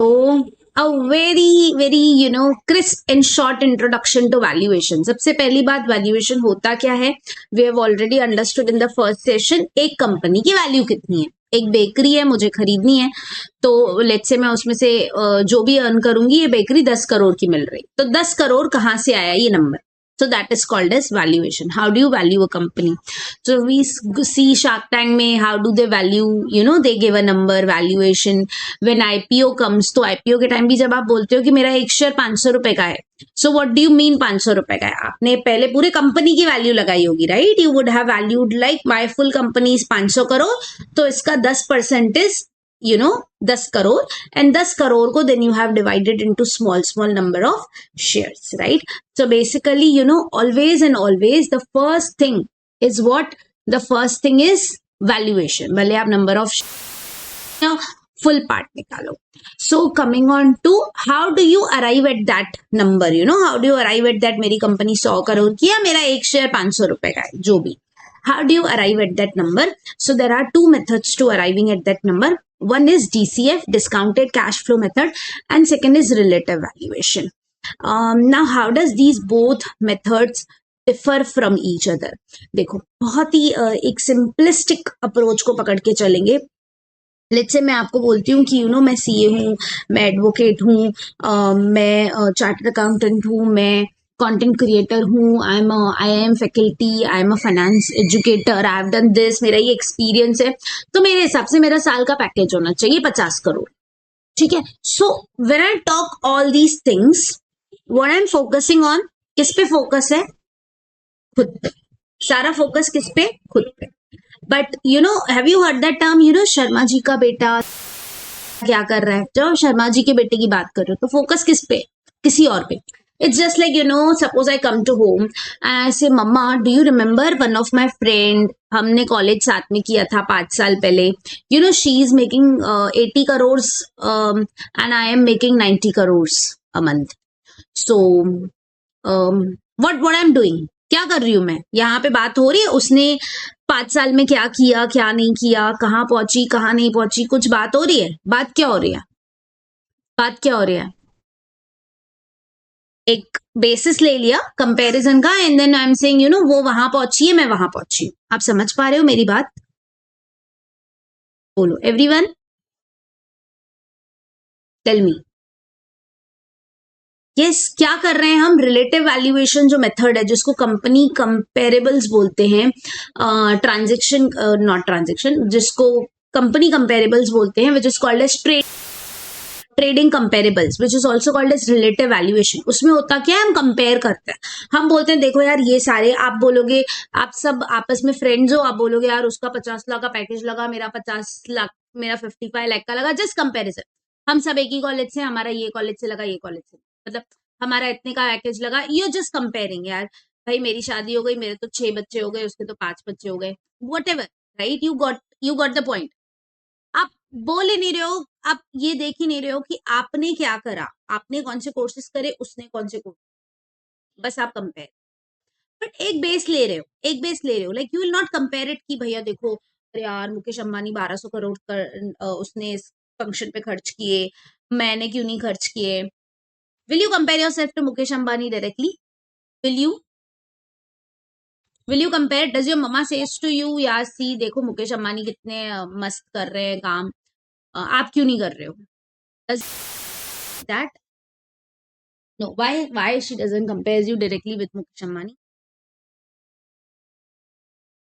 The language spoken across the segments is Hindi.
तो a very crisp and short introduction to valuation. सबसे पहली बात, वैल्यूएशन होता क्या है? We have already understood in the first session. एक कंपनी की वैल्यू कितनी है? एक बेकरी है, मुझे खरीदनी है, तो लेट्स से मैं उसमें से जो भी अर्न करूंगी, ये बेकरी 10 करोड़ की मिल रही, तो 10 करोड़ कहाँ से आया ये number? So that is called as valuation. How do you value a company? So we see Shark Tank में how do they value, they give a number, valuation. When IPO comes, तो IPO के टाइम भी जब आप बोलते हो कि मेरा एक शेयर 500 रुपए का है, so what do you mean 500 रुपए का है? आपने पहले पूरे कंपनी की वैल्यू लगाई होगी, right? You would have valued like my full company is 500 crore, तो इसका 10% इज 10 करोड़, एंड 10 करोड़ को then you have divided into small number of shares, right? So basically, always and always the first thing is what? The first thing is valuation. भले आप number of full part निकालो. So coming on to how do you arrive at that number? How do you arrive at that? मेरी कंपनी 100 करोड़ की है, मेरा एक शेयर 500 रुपए का है, जो भी. How do you arrive at that number? So there are two methods to arriving at that number. One is DCF, discounted cash flow method, and second is relative valuation. Now how does these both methods differ from each other? देखो, बहुत ही एक सिंपलिस्टिक अप्रोच को पकड़ के चलेंगे. लेट्स से मैं आपको बोलती हूँ कि मैं सीए हूँ, मैं एडवोकेट हूँ, मैं चार्टर्ड अकाउंटेंट हूँ, मैं कंटेंट क्रिएटर हूँ, I am faculty, I am a finance educator, I have done this, मेरा ये एक्सपीरियंस है, तो मेरे हिसाब से मेरा साल का पैकेज होना चाहिए 50 करोड़. ठीक है? So when I talk all these things, what I am focusing on, किस पे फोकस है? खुद पे. सारा फोकस किस पे? खुद पे. But have you heard that term, Sharma ji का बेटा क्या कर रहा है? जब शर्मा जी के बेटे की बात कर रहे हो तो फोकस किस पे? किसी और पे. It's just like suppose I come to home and I say, mama do you remember one of my friend, हमने कॉलेज साथ में किया था 5 साल पहले, she is making 80 crore and I am making 90 crore a month. So what I am doing, क्या कर रही हूं मैं? यहाँ पे बात हो रही है उसने 5 साल में क्या किया, क्या नहीं किया, कहाँ पहुंची, कहाँ नहीं पहुंची, कुछ बात हो रही है? बात क्या हो रही है? बात क्या हो रही है? एक बेसिस ले लिया कंपैरिजन का, and then I am saying वो वहां पहुंची है, मैं वहां पहुंची हूँ. आप समझ पा रहे हो मेरी बात? बोलो एवरीवन, टेल मी. यस, क्या कर रहे हैं हम? रिलेटिव वैल्यूएशन जो मेथड है, जिसको कंपनी कंपेरेबल्स बोलते हैं, ट्रांजेक्शन नॉट ट्रांजेक्शन, जिसको कंपनी कंपेरेबल्स बोलते हैं, which is called as trading comparables, which is also called as relative valuation. उसमें होता क्या है? हम कंपेयर करते हैं. हम बोलते हैं देखो यार, ये सारे, आप बोलोगे, आप सब आपस में फ्रेंड्स हो, आप बोलोगे यार उसका 50 लाख का पैकेज लगा, मेरा 50 लाख, मेरा 55 लाख का लगा. Just comparison. हम सब एक ही कॉलेज से, हमारा ये कॉलेज से लगा, ये कॉलेज से, मतलब हमारा इतने का पैकेज लगा. यू जस्ट कंपेयरिंग यार, भाई मेरी शादी हो गई, मेरे तो 6 बच्चे हो गए, उसके तो 5 बच्चे हो गए, what ever, right? You got the point. आप बोल ही नहीं रहे हो, आप ये देख ही नहीं रहे हो कि आपने क्या करा, आपने कौन से कोर्सेज करे, उसने कौन से कोर्स, बस आप कंपेयर. बट एक बेस ले रहे हो, एक बेस ले रहे हो, like you will not compare it कि भैया देखो, अरे यार मुकेश अंबानी 1200 करोड़ उसने इस फंक्शन पे खर्च किए, मैंने क्यों नहीं खर्च किए. Will you compare yourself to Mukesh Ambani directly? Will you? Will you compare? Does your mama says to you, यार सी देखो मुकेश अंबानी कितने मस्त कर रहे हैं काम, आप क्यों नहीं कर रहे हो? Does that? No. Why she doesn't compare you directly with Mukesh Ambani?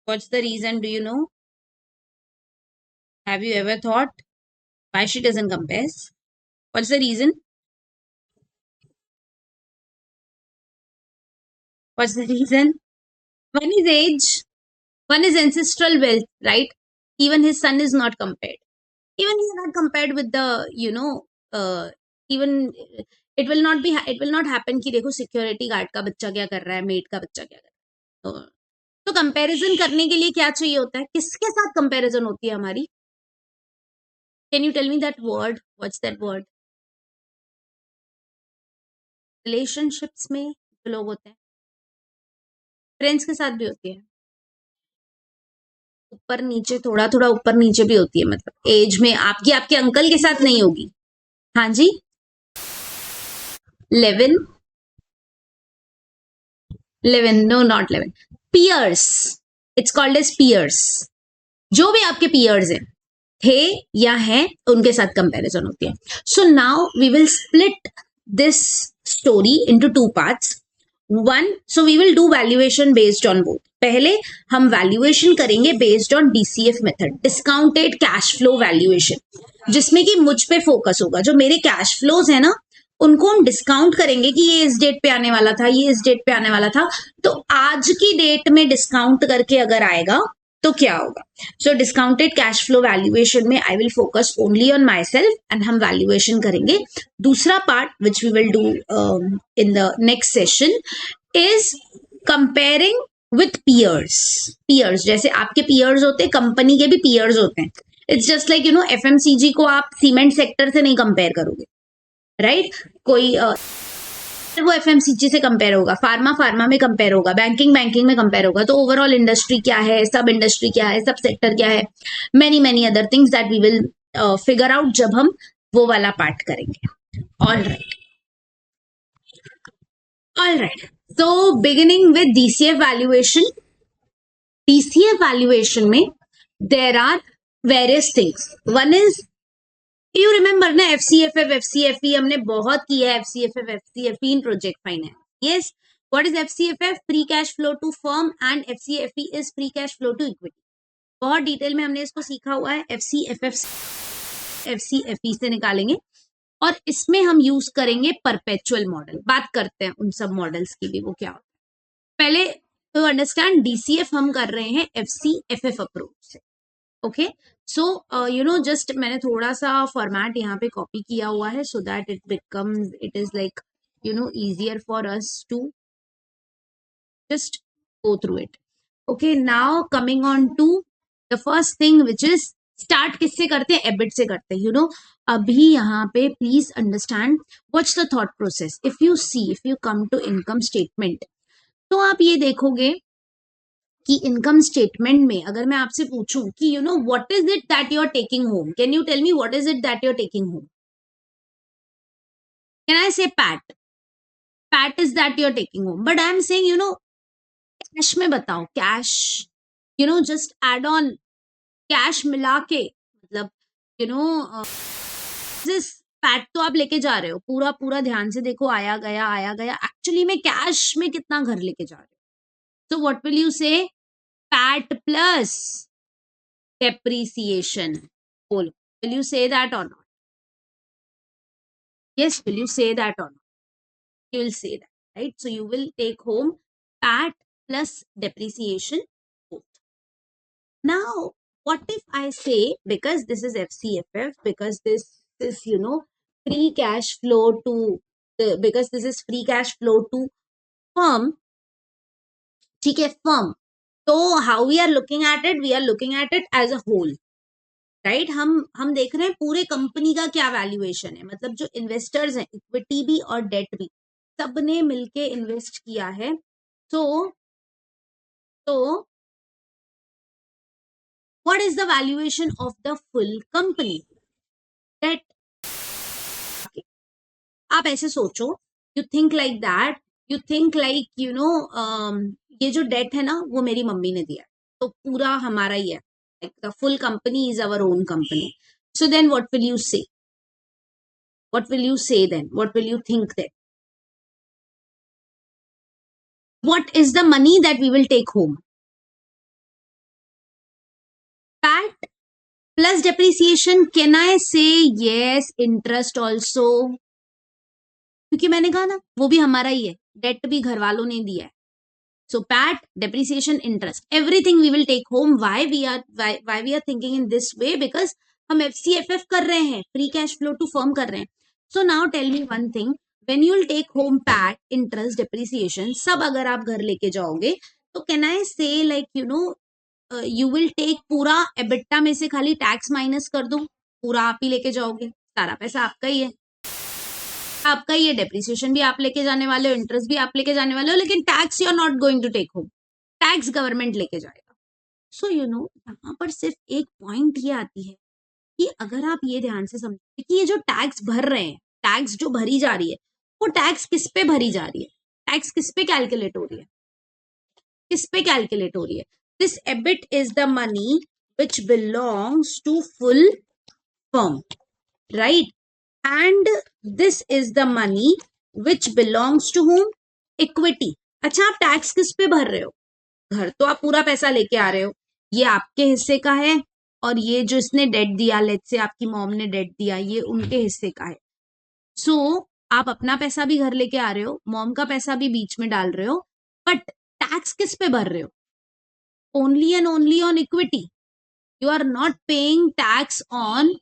What's the reason? Do you know? Have you ever thought why she doesn't compare? What's the reason? What's the reason? One is age, one is ancestral wealth, right? Even his son is not compared. Even he is not compared with the, even it will not happen कि देखो सिक्योरिटी गार्ड का बच्चा क्या कर रहा है, मेड का बच्चा क्या कर रहा है. तो कंपैरिजन करने के लिए क्या चाहिए होता है? किसके साथ कंपैरिजन होती है हमारी? Can you tell me that word? What's that word? Relationships में जो लोग होते हैं, फ्रेंड्स के साथ भी होती है, ऊपर नीचे, थोड़ा थोड़ा ऊपर नीचे भी होती है, मतलब एज में आपकी आपके अंकल के साथ नहीं होगी, हाँ जी, 11 no not 11, peers, it's called as peers. जो भी आपके peers हैं, थे या हैं, उनके साथ कंपैरिजन होती है. So now we will split this story into two parts. One, so we will do valuation based on both. पहले हम वैल्यूएशन करेंगे based on DCF method, discounted cash flow valuation, जिसमें कि मुझ पे फोकस होगा. जो मेरे कैश फ्लोज है ना, उनको हम डिस्काउंट करेंगे कि ये इस डेट पे आने वाला था, ये इस डेट पे आने वाला था. तो आज की डेट में डिस्काउंट करके अगर आएगा तो क्या होगा. So discounted cash flow valuation में I will focus only on myself and हम वैल्यूएशन करेंगे. दूसरा part which we will do in the next session is comparing with peers. Peers जैसे आपके पियर्स होते हैं, कंपनी के भी पियर्स होते हैं. इट्स जस्ट लाइक एफएमसीजी को आप सीमेंट सेक्टर से नहीं कंपेयर करोगे, राइट? कोई वो एफएमसीजी से कंपेयर होगा, फार्मा में कंपेयर होगा, बैंकिंग में कंपेयर होगा. तो ओवरऑल इंडस्ट्री क्या है, सब इंडस्ट्री क्या है, सब सेक्टर क्या है, many other things that we will figure out जब हम वो वाला पार्ट करेंगे. All right. So beginning with DCF valuation. DCF valuation में there are various things. One is, you remember ना, FCFE हमने बहुत किया है. FCFE in project finance. Yes. What is FCFF? Free cash flow to firm, and FCFE is free cash flow to equity. बहुत डिटेल में हमने इसको सीखा हुआ है. FCFE से निकालेंगे और इसमें हम यूज करेंगे परपेचुअल मॉडल. बात करते हैं उन सब मॉडल्स की भी, वो क्या होता है. पहले तो अंडरस्टैंड, डीसीएफ हम कर रहे हैं FCFF अप्रोच से. ओके, सो जस्ट मैंने थोड़ा सा फॉर्मेट यहाँ पे कॉपी किया हुआ है so that it is like easier for us to just go through it. Okay, now coming on to the first thing which is, start किससे करते हैं? एबिट से करते हैं. अभी यहाँ पे please understand, what's the thought process. If you come to income statement, तो आप ये देखोगे कि इनकम स्टेटमेंट में अगर मैं आपसे पूछूं कि what is it that you are taking home, can you tell me what is it that you are taking home? Can I say PAT is that you are taking home, but I am saying cash में बताओ. Cash just add on cash मिला के, मतलब दिस पैट तो आप लेके जा रहे हो, पूरा ध्यान से देखो, आया गया. एक्चुअली में कैश में कितना घर लेके जा रहे हो? सो व्हाट विल यू से? PAT plus depreciation. Will you say that or not? Yes, will you say that or not? You will say that, right? So you will take home PAT plus depreciation both. Now, what if I say, because this is FCFF, because this is free cash flow to because this is free cash flow to firm. ठीक है, firm. So how we are looking at it? We are looking at it as a whole. Right, हम देख रहे हैं पूरे कंपनी का क्या वैल्यूएशन है. मतलब जो इन्वेस्टर्स हैं, इक्विटी भी और डेट भी, सबने मिलके इन्वेस्ट किया है. तो what is the valuation of the full company? Debt. आप ऐसे सोचो, you think like that, you think like ये जो डेट है ना, वो मेरी मम्मी ने दिया, तो पूरा हमारा ही है. The full company is our own company. So then what will you say? What will you say then? What will you think then? What is the money that we will take home? PAT plus depreciation. Can I say yes, interest also? क्योंकि मैंने कहा ना, वो भी हमारा ही है, डेट भी घर वालों ने दिया है. So PAT, depreciation, interest, everything we will take home. Why we are thinking in this way? Because हम FCFF कर रहे हैं, free cash flow to firm कर रहे हैं. So now tell me one thing, when you will take home PAT, interest, depreciation, सब अगर आप घर लेके जाओगे, तो can I say like you will take पूरा EBITDA में से खाली टैक्स माइनस कर दो, पूरा आप ही लेके जाओगे, सारा पैसा आपका ही है, आपका ये डेप्रिसिएशन भी आप लेके जाने वाले हो, इंटरेस्ट भी आप लेके जाने वाले हो, लेकिन tax you are not going to take home, tax government लेके जाएगा. सो यहाँ पर सिर्फ एक पॉइंट ये आती है कि अगर आप ये ध्यान से समझे कि ये जो टैक्स भर रहे हैं, टैक्स जो भरी जा रही है, वो टैक्स किस पे भरी जा रही है, टैक्स किस पे कैलकुलेट हो रही है, किस पे कैलकुलेट हो रही है. This EBIT is the money which belongs to full firm, right, and this is the money which belongs to whom, equity. अच्छा, आप टैक्स किस पे भर रहे हो, घर तो आप पूरा पैसा लेके आ रहे हो, ये आपके हिस्से का है, और ये जो इसने डेट दिया, लेट्स से आपकी मॉम ने डेट दिया, ये उनके हिस्से का है. सो आप अपना पैसा भी घर लेके आ रहे हो, मॉम का पैसा भी बीच में डाल रहे हो, बट टैक्स किस पे भर रहे हो, only and only on equity. You are not paying tax on,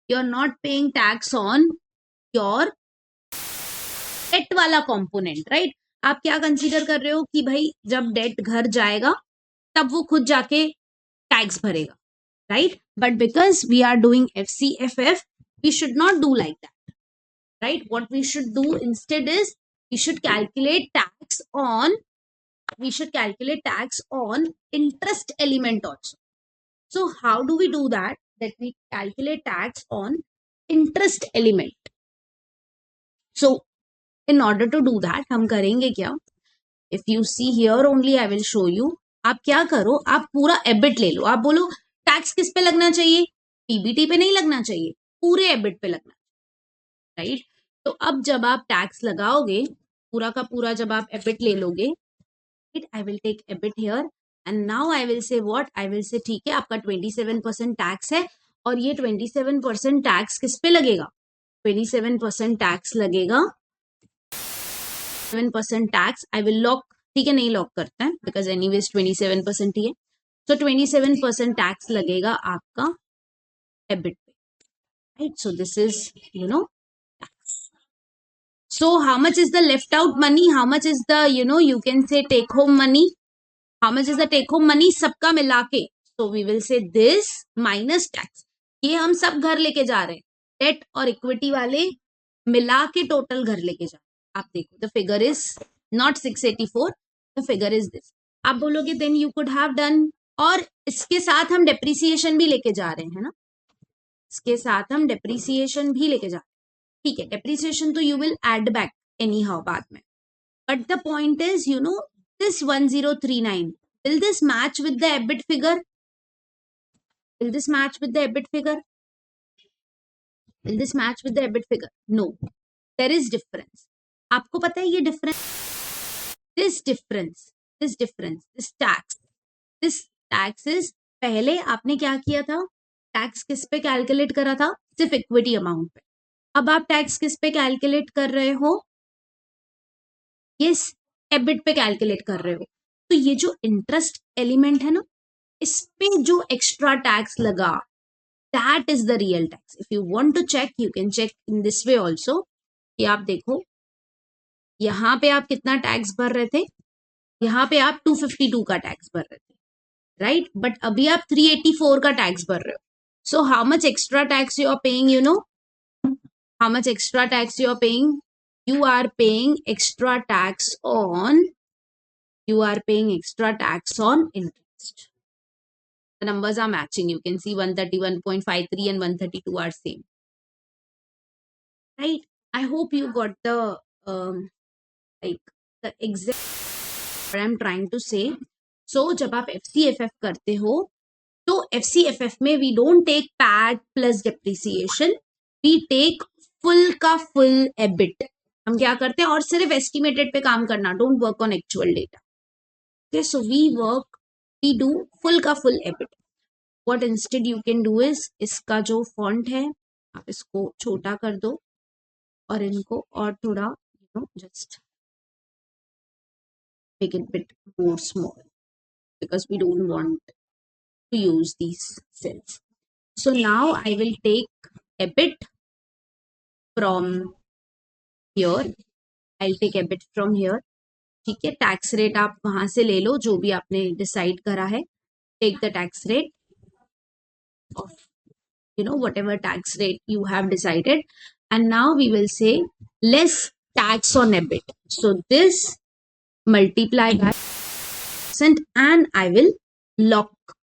you are not paying tax on your debt वाला कंपोनेंट, राइट. आप क्या कंसीडर कर रहे हो कि भाई जब डेट घर जाएगा तब वो खुद जाके टैक्स भरेगा, right? But because we are doing FCFF, we should not do like that, right? What we should do instead is we should calculate tax on, we should calculate tax on interest element also. So how do we do that? That we calculate tax on interest element. So in order to do that, हम करेंगे क्या? If you see here only, I will show you. आप क्या करो, आप पूरा एबिट ले लो, आप बोलो टैक्स किस पे लगना चाहिए, पीबीटी पे नहीं लगना चाहिए, पूरे एबिट पे लगना, राइट. तो अब जब आप टैक्स लगाओगे, पूरा का पूरा जब आप एबिट ले लोगे, right, I will take EBIT here and now I will say what, I will say ठीक है आपका 27% टैक्स है, और ये 27% टैक्स किस पे लगेगा, 27% टैक्स लगेगा, 7% टैक्स आई विल लॉक, ठीक है, नहीं लॉक करते हैं बिकॉज एनीवेज 27% ही है. सो 27% टैक्स लगेगा आपका एबिट पे, right. So this is tax. So how much is the left out money, how much is the you can say take home money, how much is the take home money सबका मिला के. So we will say this minus tax. ये हम सब घर लेके जा रहे हैं, डेट और इक्विटी वाले मिला के टोटल घर लेके जा रहे हैं. आप देखो the figure is not 684, the figure is this. आप बोलोगे then you could have done, और इसके साथ हम डेप्रिसिएशन भी लेके जा रहे हैं, है ना, इसके साथ हम डेप्रिसिएशन भी लेके जा रहे हैं, ठीक है. डेप्रिसिएशन तो you will add back anyhow बाद में, but the point is this 1039, will this match with the EBIT figure, will this match with the EBIT figure, will this match with the EBIT figure, no, there is difference. आपको पता है ये difference, this difference, this tax is, पहले आपने क्या किया था, टैक्स किस पे कैलकुलेट करा था, सिर्फ इक्विटी अमाउंट पे. अब आप टैक्स किस पे कैलकुलेट कर रहे हो, यस, एबिट पे कैलकुलेट कर रहे हो. तो ये जो इंटरेस्ट एलिमेंट है ना, इस पे जो एक्स्ट्रा टैक्स लगा, that is the real tax. If you want to check, you can check in this way also, कि आप देखो यहाँ पे आप कितना टैक्स भर रहे थे, यहाँ पे आप 252 का टैक्स भर रहे थे, राइट, बट अभी आप 384 का टैक्स भर रहे हो. So how much extra tax you are paying, how much extra tax you are paying, you are paying extra tax on, interest. The numbers are matching, you can see 131.53 and 132 are same, right. I hope you got the the exact what I'm trying to say. So जब आप FCFF करते हो, तो FCFF में we don't take PAT plus depreciation, we take full का फुल एबिट. हम क्या करते हैं, और सिर्फ एस्टिमेटेड पे काम करना, don't work on actual data. Okay, so we do full का full EBIT. What instead you can do is, इसका जो फॉन्ट है आप इसको छोटा कर दो, और इनको और थोड़ा just make it bit more small, because we don't want to use these cells. So now I will take EBIT from here, I'll take EBIT from here, ठीक है. टैक्स रेट आप वहां से ले लो जो भी आपने डिसाइड करा है, take the tax rate of whatever tax rate you have decided, and now we will say less tax on EBIT. So this multiply by %, and I will lock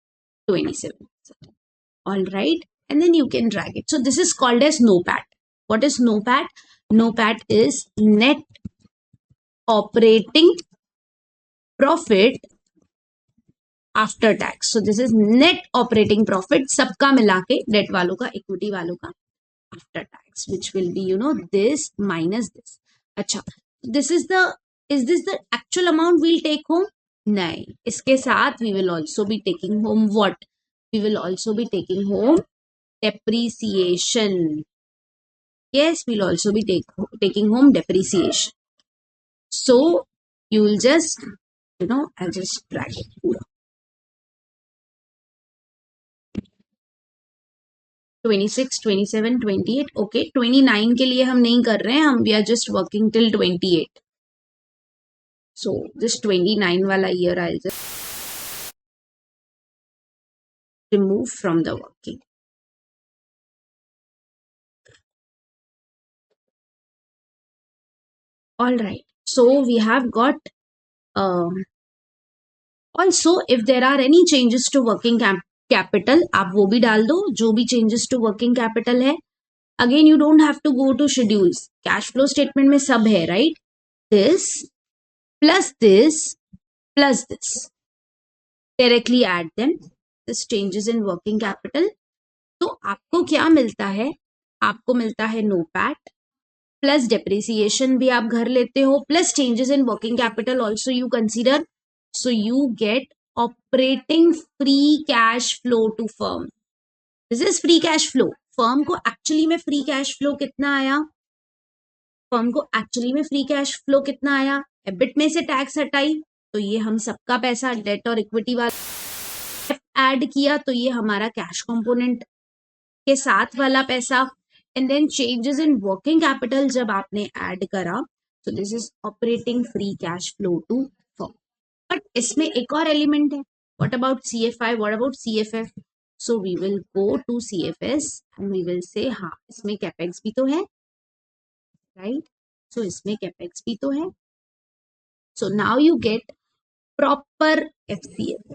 27%. All right. and then you can drag it. So this is called as NOPAT. What is NOPAT? NOPAT is net operating profit after tax. So this is net operating profit, सबका मिला के, debt वालों का, equity वालों का, after tax, which will be, this minus this. अच्छा, this is the actual amount we'll take home? नहीं, इसके साथ we will also be taking home what? We will also be taking home depreciation. Yes, we'll also be taking home depreciation. So you will just, I'll just drag it पूरा. 26, 27, 28. Okay, 29 के लिए हम नहीं कर रहे हैं, हम we are just working till 28. So this 29 वाला year I'll just remove from the working. All right. So we have got also if there are any changes to working capital, आप वो भी डाल दो, जो भी changes to working capital है. Again, you don't have to go to schedules. Cash flow statement में सब है, right? This plus this plus this. Directly add them. This changes in working capital. तो आपको क्या मिलता है? आपको मिलता है NOPAT प्लस डेप्रिसिएशन भी आप घर लेते हो, plus changes in working capital also you consider. So you get operating free cash flow to firm. This is free cash flow. Firm को एक्चुअली में फ्री कैश फ्लो कितना आया? फर्म को एक्चुअली में फ्री कैश फ्लो कितना आया? एबिट में से टैक्स हटाई तो ये हम सबका पैसा, डेट और इक्विटी वाला ऐड किया तो ये हमारा कैश कंपोनेंट के साथ वाला पैसा, and then changes in working capital जब आपने ऐड करा, so this is operating free cash flow to firm. But इसमें एक और एलिमेंट है. What about CFI? What about CFF? So we will go to CFS and we will say हाँ इसमें कैपेक्स भी तो है, राइट? सो इसमें कैपेक्स भी तो है. So now you get proper FCF.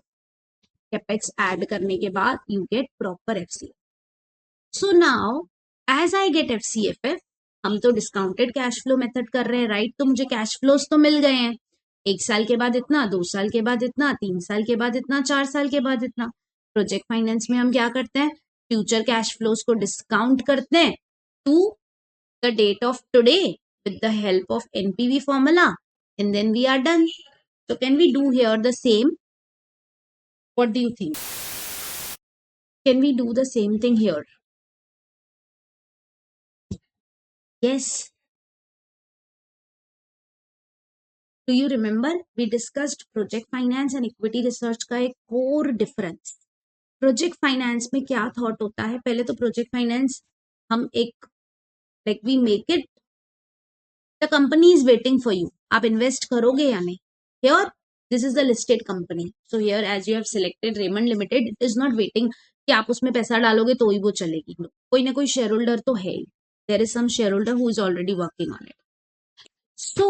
Capex add करने के बाद you get proper FCF. So now as I get FCFF, हम तो डिस्काउंटेड कैश फ्लो मेथड कर रहे हैं, राइट? तो मुझे कैश फ्लोज तो मिल गए हैं. 1 साल के बाद इतना, 2 साल के बाद इतना, 3 साल के बाद इतना, 4 साल के बाद इतना. प्रोजेक्ट फाइनेंस में हम क्या करते हैं? फ्यूचर कैश फ्लोज को डिस्काउंट करते हैं to the date of today with the help of NPV formula, and then we are done. So can we do here the same? What do you think? Can we do the same thing here? Yes. Do you remember we discussed project finance and equity research का एक core difference. Project finance में क्या thought होता है? पहले तो project finance हम एक like we make it, the company is waiting for you. आप invest करोगे या नहीं? Here this is the listed company. So here as you have selected Raymond Limited, it is not waiting कि आप उसमें पैसा डालोगे तो ही वो चलेगी. कोई ना कोई shareholder तो है. There is some shareholder who is already working on it. So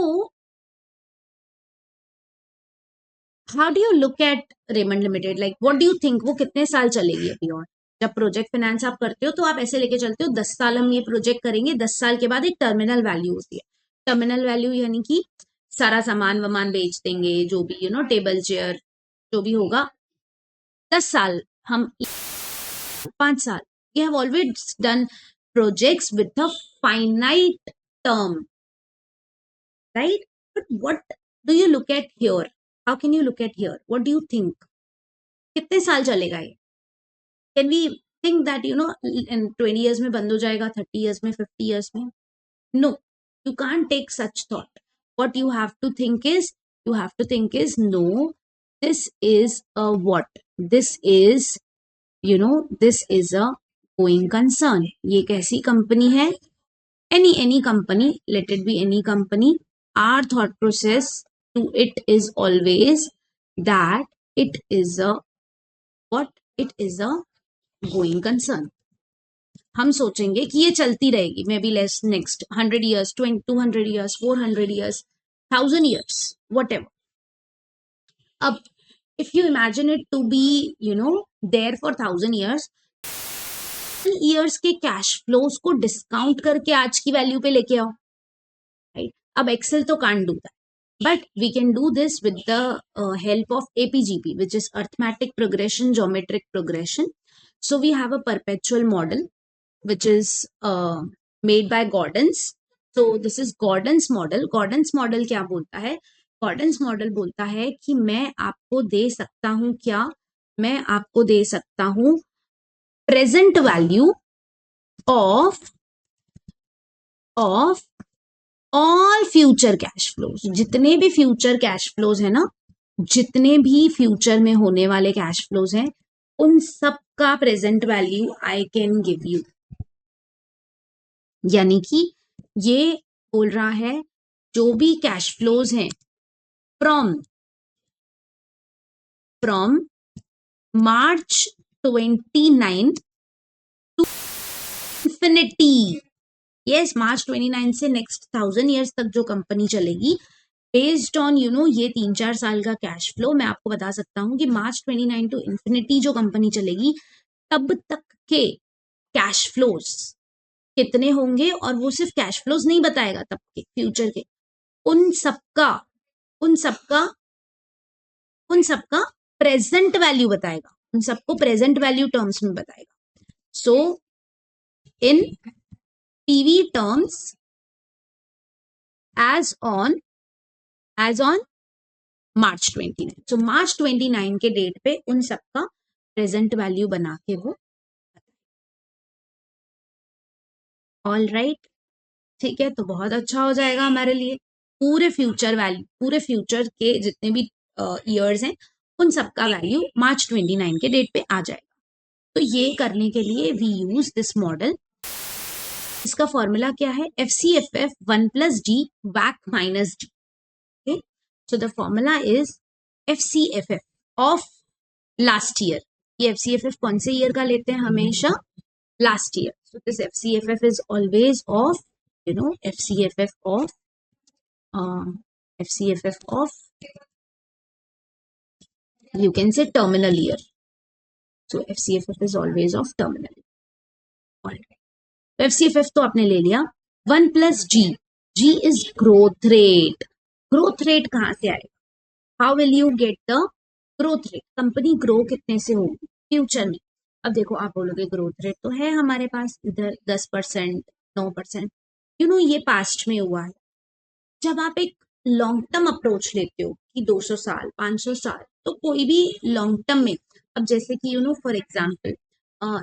how do you look at Raymond Limited? Like what do you think? वो कितने साल चलेगी अभी? और जब प्रोजेक्ट फाइनेंस आप करते हो तो आप ऐसे लेके चलते हो 10 साल हम ये प्रोजेक्ट करेंगे, 10 साल के बाद एक टर्मिनल वैल्यू होती है. टर्मिनल वैल्यू यानी कि सारा सामान वमान बेच देंगे, जो भी टेबल चेयर जो भी होगा. 10 साल हम 5 साल. We have always done projects with a finite term, right? But what do you look at here? How can you look at here? What do you think? कितने साल चलेगा ये? Can we think that in 20 years में बंद हो जाएगा, 30 years में, 50 years में? No, you can't take such thought. What you have to think is no, this is a what? This is this is a going concern. ये कैसी कंपनी है? Any company, let it be any company. Our thought process to it is always that it is a what? It is a going concern. हम सोचेंगे कि ये चलती रहेगी, may be less next 100 years, 200 years, 400 years, 1000 years, whatever. अब if you imagine it to be there for 1000 years, years के कैश फ्लोज को डिस्काउंट करके आज की वैल्यू पे लेके आओ, राइट? अब एक्सेल तो can't do that, but we can do this with the help of APGP, which is arithmetic progression, geometric progression. So we have a perpetual model which is made by Gordon's. So this is Gordon's model. Gordon's model क्या बोलता है? Gordon's model बोलता है कि मैं आपको दे सकता हूं क्या? मैं आपको दे सकता हूं present value of all future cash flows, जितने भी फ्यूचर कैश फ्लोज है ना, जितने भी फ्यूचर में होने वाले कैश फ्लोज हैं, उन सब का present value I can give you. यानी कि ये बोल रहा है जो भी कैश फ्लोज हैं from March 29 to infinity, yes, March 29 से नेक्स्ट 1000 ईयर्स तक जो कंपनी चलेगी, बेस्ड ऑन ये 3-4 साल का कैश फ्लो, मैं आपको बता सकता हूं कि मार्च 29 टू इंफिनिटी जो कंपनी चलेगी तब तक के कैश फ्लोज कितने होंगे, और वो सिर्फ कैश फ्लोज नहीं बताएगा तब के फ्यूचर के, उन सबका उन सबका उन सबका प्रेजेंट वैल्यू बताएगा, उन सबको प्रेजेंट वैल्यू टर्म्स में बताएगा। So in PV terms as on March 29, so March 29 के डेट पे उन सबका प्रेजेंट वैल्यू बना के वो, ऑल राइट, ठीक है, तो बहुत अच्छा हो जाएगा हमारे लिए। पूरे फ्यूचर वैल्यू, पूरे फ्यूचर के जितने भी ईयर्स हैं, उन सबका वैल्यू मार्च 29 के डेट पे आ जाएगा। तो ये करने के लिए वी यूज दिस मॉडल। इसका फॉर्मूला क्या है? FCFF 1 + D WAC - D। Okay, so the formula is FCFF of last year। ये FCFF कौन से ईयर का लेते हैं? हमेशा last year। So this FCFF is always of FCFF of you can say terminal year। So FCFF is always of terminal year। Alright, FCFF तो आपने ले लिया। 1 + G, G is growth rate। Growth rate कहां से आएगा? How will you get the growth rate? Company grow कितने से होगी फ्यूचर में? अब देखो, आप बोलोगे ग्रोथ रेट तो है हमारे पास इधर 10%, 9%, ये पास्ट में हुआ है। जब आप एक लॉन्ग टर्म अप्रोच लेते हो कि 200 साल, 500 साल, तो कोई भी लॉन्ग टर्म में, अब जैसे कि for example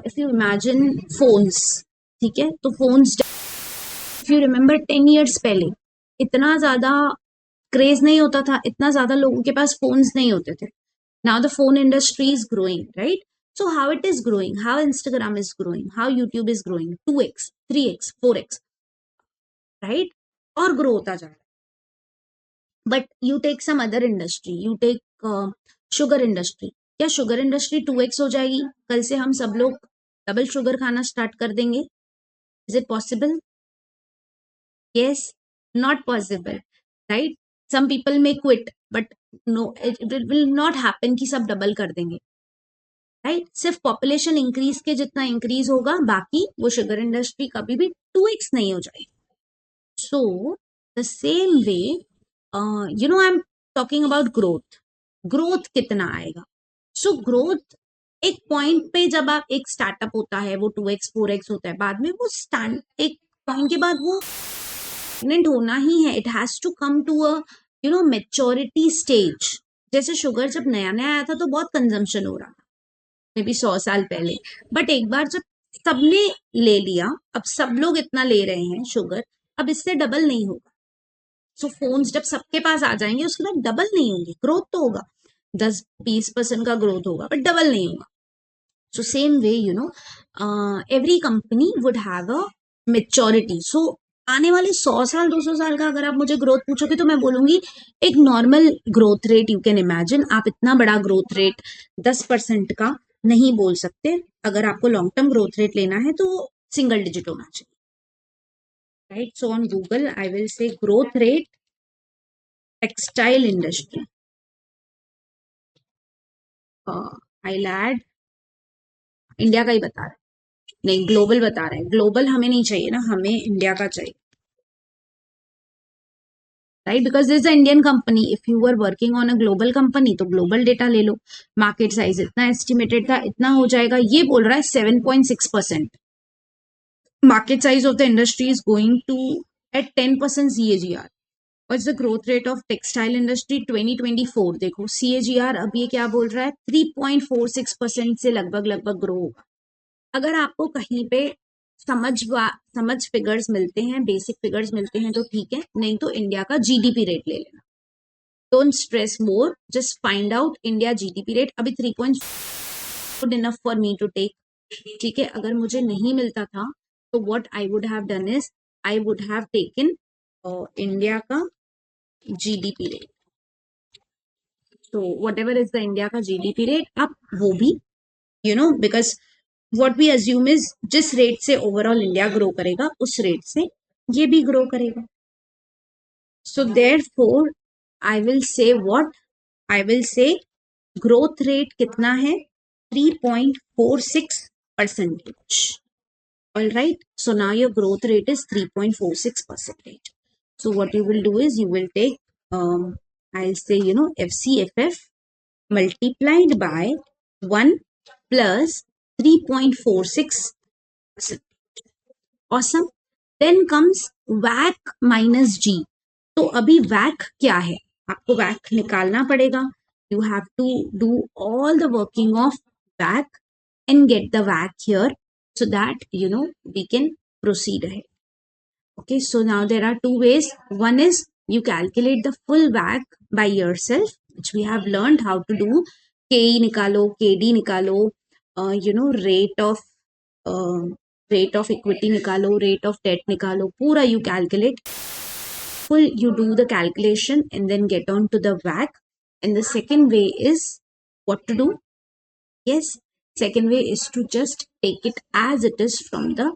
if you imagine phones, ठीक है, तो phones if you remember 10 years पहले इतना ज्यादा क्रेज नहीं होता था, इतना ज्यादा लोगों के पास फोन्स नहीं होते थे। Now the phone industry is growing, right? So how it is growing, how Instagram is growing, how YouTube is growing, 2x 3x 4x, right? और ग्रो होता जा रहा है। But you take some other industry, you take sugar industry, क्या शुगर इंडस्ट्री 2x हो जाएगी? कल से हम सब लोग डबल शुगर खाना स्टार्ट कर देंगे? Is it possible? Yes, not possible, right? Some people may quit, but no, it will not happen कि सब डबल कर देंगे, राइट? सिर्फ पॉपुलेशन इंक्रीज के जितना इंक्रीज होगा, बाकी वो शुगर इंडस्ट्री कभी भी 2x नहीं हो जाएगी। So the same way I am talking about growth. Growth कितना आएगा? सो ग्रोथ एक पॉइंट पे, जब आप एक स्टार्टअप होता है वो 2x 4x होता है, बाद में वो स्टैंड, एक पॉइंट के बाद वो होना ही है। It has to come to a maturity stage. जैसे शुगर जब नया नया आया था तो बहुत कंजम्पशन हो रहा था, मे बी 100 साल पहले, बट एक बार जब सबने ले लिया, अब सब लोग इतना ले रहे हैं शुगर, अब इससे डबल नहीं होगा। सो फोन्स जब सबके पास आ जाएंगे उसके बाद डबल नहीं होंगे, ग्रोथ तो होगा 10-20% का ग्रोथ होगा, बट डबल नहीं होगा। So same way every company would have a maturity. सो आने वाले 100 साल 200 साल का अगर आप मुझे ग्रोथ पूछोगे तो मैं बोलूंगी एक normal growth rate you can imagine. आप इतना बड़ा ग्रोथ रेट 10% का नहीं बोल सकते। अगर आपको लॉन्ग टर्म ग्रोथ रेट लेना है तो सिंगल डिजिट होना चाहिए, right? So on Google I will से growth rate textile industry, I add India का ही बता रहा है, नहीं, ग्लोबल बता रहे हैं, ग्लोबल हमें नहीं चाहिए ना, हमें इंडिया का चाहिए, right, because this a Indian company, if you are working on a global company तो ग्लोबल डेटा ले लो। मार्केट साइज इतना एस्टिमेटेड था, इतना हो जाएगा, ये बोल रहा है 7.6%। market size of the industry is going to at 10% CAGR. What's the growth rate of textile industry 2024? देखो CAGR अब ये क्या बोल रहा है, 3.46% से लगभग लगभग ग्रो होगा। अगर आपको कहीं पे समझ फिगर्स मिलते हैं, बेसिक फिगर्स मिलते हैं तो ठीक है, नहीं तो इंडिया का जीडीपी रेट ले लेना। Don't stress more, just find out India GDP rate. अभी 3. Good enough for me to take, ठीक है। अगर मुझे नहीं मिलता था तो what I would have done is I would have taken India का जीडीपी रेट। तो whatever is the India का जीडीपी रेट, आप वो भी because what we assume is जिस रेट से ओवरऑल इंडिया ग्रो करेगा उस रेट से ये भी ग्रो करेगा। So therefore I will say what, I will से ग्रोथ रेट कितना है, 3.46%. All right. So now your growth rate is 3.46%. So what you will do is you will take, I'll say, FCFF multiplied by 1 plus 3.46%. Awesome. Then comes WACC minus G. तो अभी WACC क्या है, आपको WACC निकालना पड़ेगा. You have to do all the working of WACC and get the WACC here so that we can proceed ahead. Okay, so now there are two ways. One is you calculate the full WACC by yourself, which we have learned how to do. KE nikalo, KD nikalo, rate of equity nikalo, rate of debt nikalo, pura you calculate. Full you do the calculation and then get on to the WACC. And the second way is what to do? Yes, second way is to just take it as it is from the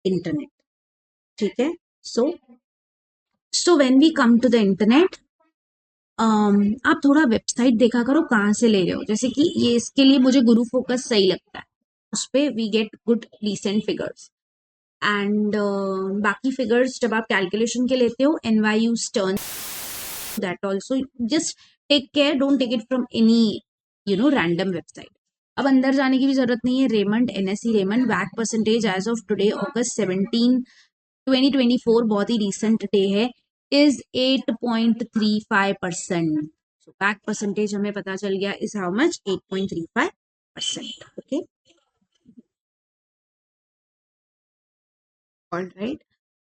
internet. Okay, so when we come to the internet, आप थोड़ा वेबसाइट देखा करो कहाँ से ले रहे हो। जैसे कि ये इसके लिए मुझे गुरु फोकस सही लगता है, उस पर we get good decent figures. And बाकी फिगर्स जब आप कैलकुलेशन के लेते हो, NYU Stern, that also, just take care, don't take it from any random website. अब अंदर जाने की भी जरूरत नहीं है। Raymond, NSE Raymond, WACC percentage as of today August 17, 2024, बहुत ही रिसेंट डे है, इज 8.35%. सो WACC परसेंटेज हमें पता चल गया is how much, 8.35%. Okay, all right,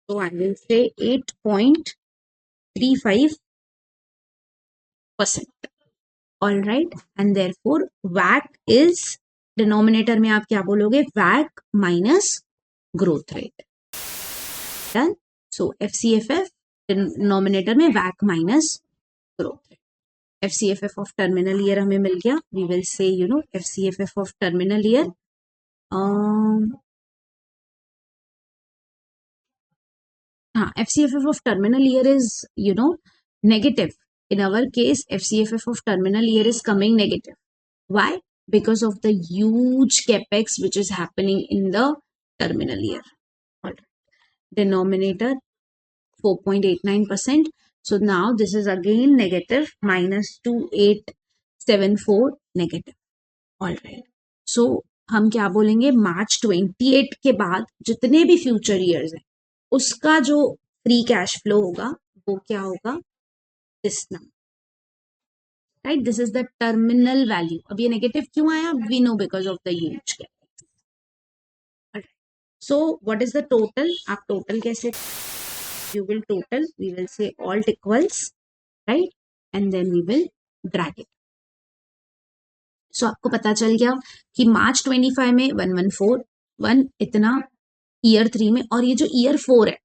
so I will say 8.35%. All right, and therefore WACC is denominator में आप क्या बोलोगे, WACC minus growth rate. Done. So FCFF denominator में WACC minus growth rate. FCFF of terminal year हमें मिल गया. We will say FCFF of terminal year. FCFF of terminal year is negative. In our case, FCFF of terminal year is coming negative. Why? Because of the huge capex which is happening in the terminal year. All right. Denominator 4.89%. So now this is again negative, minus 2874 negative. All right. So हम क्या बोलेंगे, March 28 के बाद जितने भी फ्यूचर ईयर्स हैं उसका जो फ्री कैश फ्लो होगा वो क्या होगा, this number, right, this is the terminal value. अब ये नेगेटिव क्यों आया, we know because of the huge capex. So what is the total, आप टोटल कैसे, you will total, we will say alt equals, right, and then we will drag it. सो आपको पता चल गया कि March 25 में 1141 इतना, ईयर 3 में, और ये जो ईयर 4 है,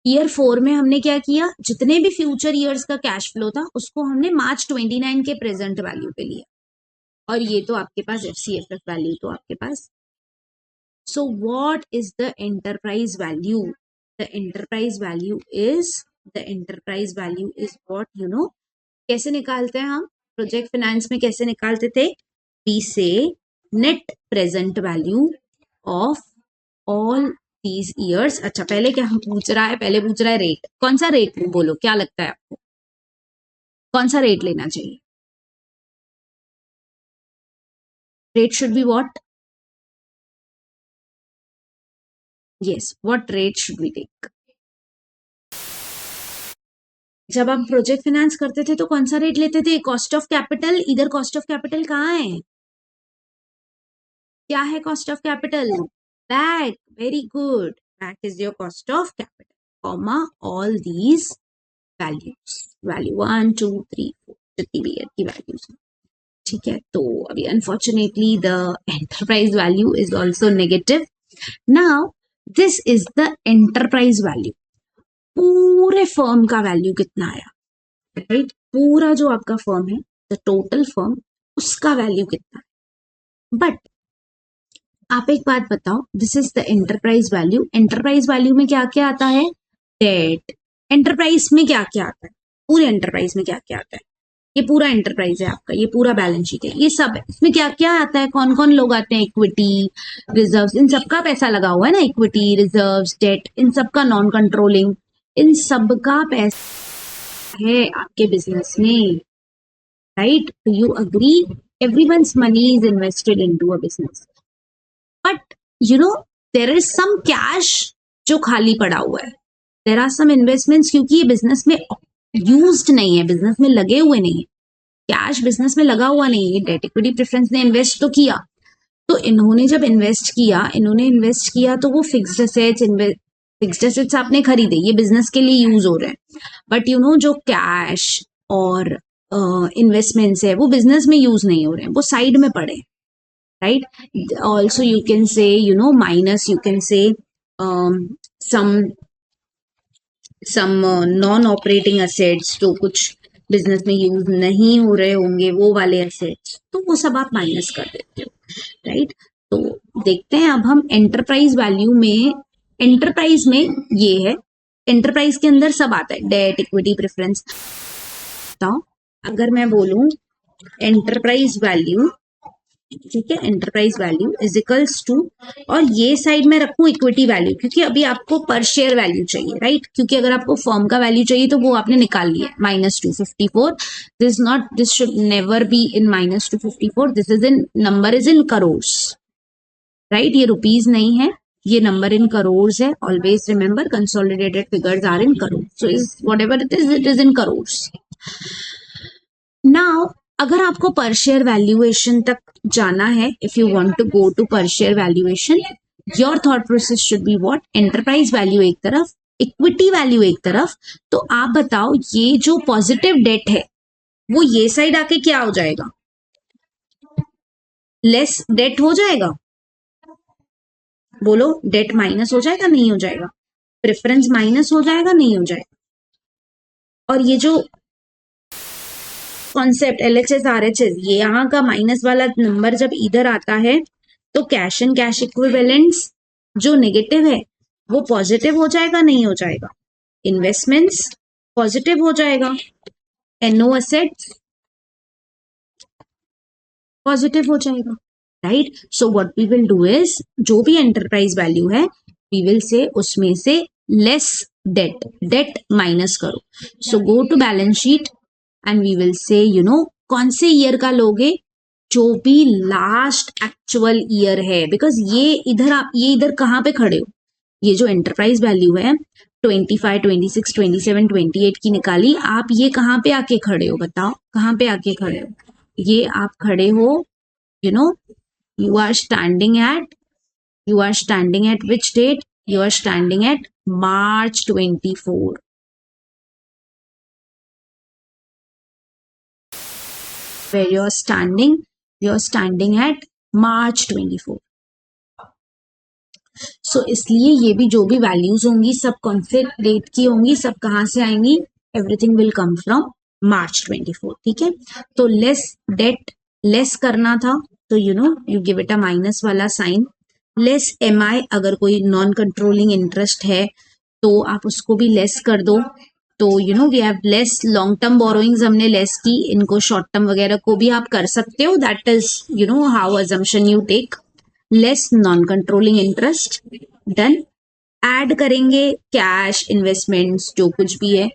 ईयर 4 में हमने क्या किया, जितने भी फ्यूचर ईयर्स का कैश फ्लो था उसको हमने March 29 के प्रेजेंट वैल्यू पे लिया, और ये तो आपके पास FCFF वैल्यू तो आपके पास. So what is the enterprise value, the enterprise value is what कैसे निकालते हैं हम, प्रोजेक्ट फाइनेंस में कैसे निकालते थे, वी से net present value of all these years. अच्छा पहले क्या पूछ रहा है, पहले पूछ रहा है रेट। कौन सा रेट बोलो, क्या लगता है आपको कौन सा रेट लेना चाहिए? Rate should be what? Yes, what rate should we take? जब आप प्रोजेक्ट फाइनेंस करते थे तो कौन सा रेट लेते थे? Cost of capital. इधर कॉस्ट ऑफ कैपिटल कहाँ है? क्या है cost of capital? Back. Very good, back is your cost of capital, comma all these values, value 1 2 3 4 जितनी भी है की वैल्यूज। ठीक है, तो अभी unfortunately the enterprise value is also negative. Now this is the enterprise value. पूरे फर्म का वैल्यू कितना आया, राइट? पूरा जो आपका फर्म है, द टोटल फर्म, उसका वैल्यू कितना है। बट आप एक बात बताओ, this is the enterprise value. Enterprise value में क्या क्या आता है? डेट। एंटरप्राइज में क्या क्या आता है? पूरे एंटरप्राइज में क्या क्या आता है? ये पूरा एंटरप्राइज है आपका, ये पूरा बैलेंस शीट है, ये सब है। इसमें क्या क्या आता है? कौन कौन लोग आते हैं? इक्विटी, रिजर्व्स, इन सबका पैसा लगा हुआ है ना। इक्विटी, रिजर्व्स, डेट, इन सबका नॉन कंट्रोलिंग, इन सबका पैसा है आपके बिजनेस में, right? Do you agree? Everyone's money is invested into a business, but you know there is some cash जो खाली पड़ा हुआ है। देयर आर सम इन्वेस्टमेंट्स, क्योंकि ये बिजनेस में यूज्ड नहीं है, बिजनेस में लगे हुए नहीं है, कैश बिजनेस में लगा हुआ नहीं है। डेट इक्विटी प्रेफरेंस ने इन्वेस्ट तो किया, तो इन्होंने जब इन्वेस्ट किया तो वो फिक्स्ड एसेट्स आपने खरीदे, ये बिजनेस के लिए यूज हो रहे हैं। बट यू नो जो कैश और इन्वेस्टमेंट्स है वो बिजनेस में यूज नहीं हो रहे हैं, वो साइड में पड़े, right? Also you can say, minus, you can say some non-operating assets जो कुछ बिजनेस में यूज नहीं हो रहे होंगे, वो वाले एसेट्स, तो वो सब आप माइनस कर देते हो, राइट? तो देखते हैं अब हम एंटरप्राइज वैल्यू में। एंटरप्राइज में ये है, एंटरप्राइज के अंदर सब आता है, डेट, इक्विटी, प्रेफरेंस। बताओ अगर मैं बोलूं एंटरप्राइज वैल्यू, ठीक है, enterprise value is equals to, और ये साइड में रखूं इक्विटी वैल्यू, क्योंकि अभी आपको पर शेयर वैल्यू चाहिए, राइट? क्योंकि अगर आपको फर्म का वैल्यू चाहिए तो वो आपने निकाल लिया, -254। This should never be in -254, this is in number is in crores, right? ये रुपीज नहीं है, ये नंबर इन करोर्स है। Always remember consolidated figures are in crores, so is whatever it is in crores. Now अगर आपको पर शेयर वैल्यूएशन तक जाना है, if you want to go to per share valuation, your thought process should be what? Enterprise value एक तरफ, इक्विटी वैल्यू एक तरफ। तो आप बताओ ये जो पॉजिटिव डेट है वो ये साइड आके क्या हो जाएगा? लेस डेट हो जाएगा। बोलो, डेट माइनस हो जाएगा नहीं हो जाएगा? प्रेफरेंस माइनस हो जाएगा नहीं हो जाएगा? और ये जो कॉन्सेप्ट LHS RHS, ये यहाँ का माइनस वाला नंबर जब इधर आता है तो कैश एंड कैश इक्विवेलेंट्स जो नेगेटिव है वो पॉजिटिव हो जाएगा नहीं हो जाएगा? इन्वेस्टमेंट्स पॉजिटिव हो जाएगा, NO असेट्स पॉजिटिव हो जाएगा, right? So what we will do is, जो भी एंटरप्राइज वैल्यू है वी विल से उसमें से लेस डेट माइनस करो। So go to balance sheet and we will say कौन से ईयर का लोगे? जो भी लास्ट एक्चुअल ईयर है, बिकॉज ये इधर कहाँ पे खड़े हो? ये जो एंटरप्राइज वैल्यू है 25, 26, 27, 28 की निकाली, आप ये कहाँ पे आके खड़े हो? बताओ कहाँ पे आके खड़े हो? ये आप खड़े हो, you are standing at which date? You are standing at March 24. Where you're standing at March 24. सो इसलिए ये भी जो भी वैल्यूज होंगी सब कौन से डेट की होंगी, सब कहाँ से आएंगी? Everything will come from March 24, ठीक है? तो लेस करना था तो you give it a minus वाला साइन। लेस MI, अगर कोई नॉन कंट्रोलिंग इंटरेस्ट है तो आप उसको भी लेस कर दो। तो we have less long term borrowings, हमने लेस की, इनको शॉर्ट टर्म वगैरह को भी आप कर सकते हो, that is how assumption you take. Less non controlling interest, done. Add करेंगे कैश, इन्वेस्टमेंट्स, जो कुछ भी है,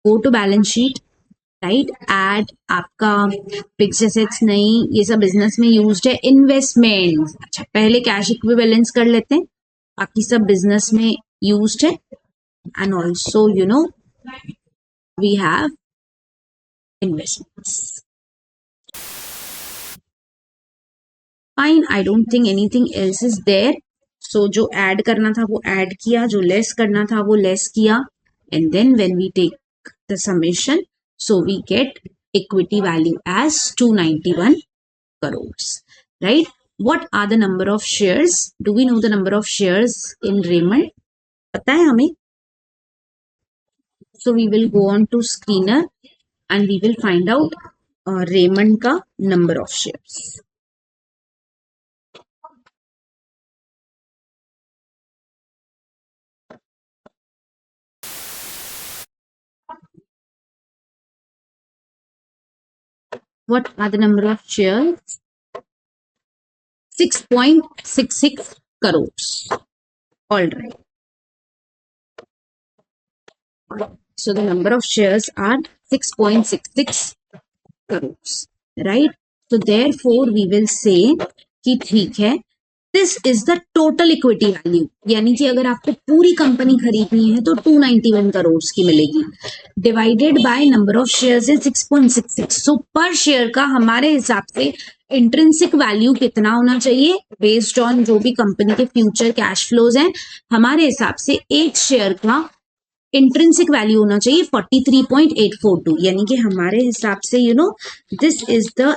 go to balance sheet, right. Add आपका फिक्स एसेट्स नहीं, ये सब बिजनेस में यूज्ड है। इन्वेस्टमेंट्स, अच्छा पहले कैश इक्विवेलेंस कर लेते हैं, बाकी सब बिजनेस में यूज्ड है। And also you know we have investments. Fine, I don't think anything else is there. So जो ऐड करना था वो ऐड किया, जो लेस करना था वो लेस किया, and then when we take the summation, so we get equity value as 291 crores, right? What are the number of shares? Do we know the number of shares in Raymond? पता है हमें? So we will go on to screener and we will find out Raymond का number of shares. What are the number of shares? 6.66 crores. All right. So the number of shares are 6.66 crores, right? So therefore we will say कि ठीक है, this is the total equity value, यानी कि अगर आपको पूरी कंपनी खरीदनी है तो 291 करोड़ की मिलेगी, divided by number of shares is 6.66। सो पर शेयर का हमारे हिसाब से इंट्रिंसिक वैल्यू कितना होना चाहिए, बेस्ड ऑन जो भी कंपनी के फ्यूचर कैश फ्लोज हैं, हमारे हिसाब से एक शेयर का इंट्रिंसिक वैल्यू होना चाहिए 43.842, यानी कि हमारे हिसाब से this is the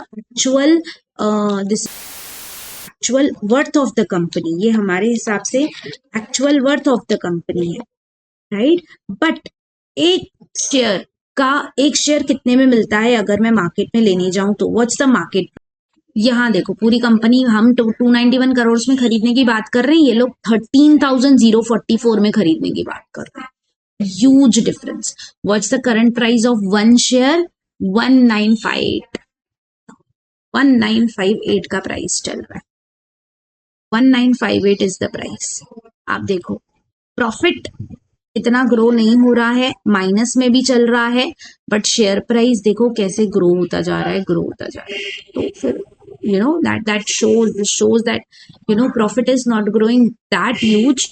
actual worth of the company, ये हमारे हिसाब से actual worth of the company है, राइट। बट एक शेयर कितने में मिलता है अगर मैं मार्केट में लेने जाऊं तो, व्हाट्स द मार्केट? यहाँ देखो, पूरी कंपनी हम 291 करोड़ में खरीदने की बात कर रहे हैं, ये लोग 13,044 में खरीदने की बात कर रहे हैं। Huge difference. What's the current price of one share? 1958. 1958 का प्राइस चल रहा है। 1958 is the price. आप देखो, प्रॉफिट इतना ग्रो नहीं हो रहा है, माइनस में भी चल रहा है, बट शेयर प्राइस देखो कैसे ग्रो होता जा रहा है, तो फिर that shows that profit is not growing that huge,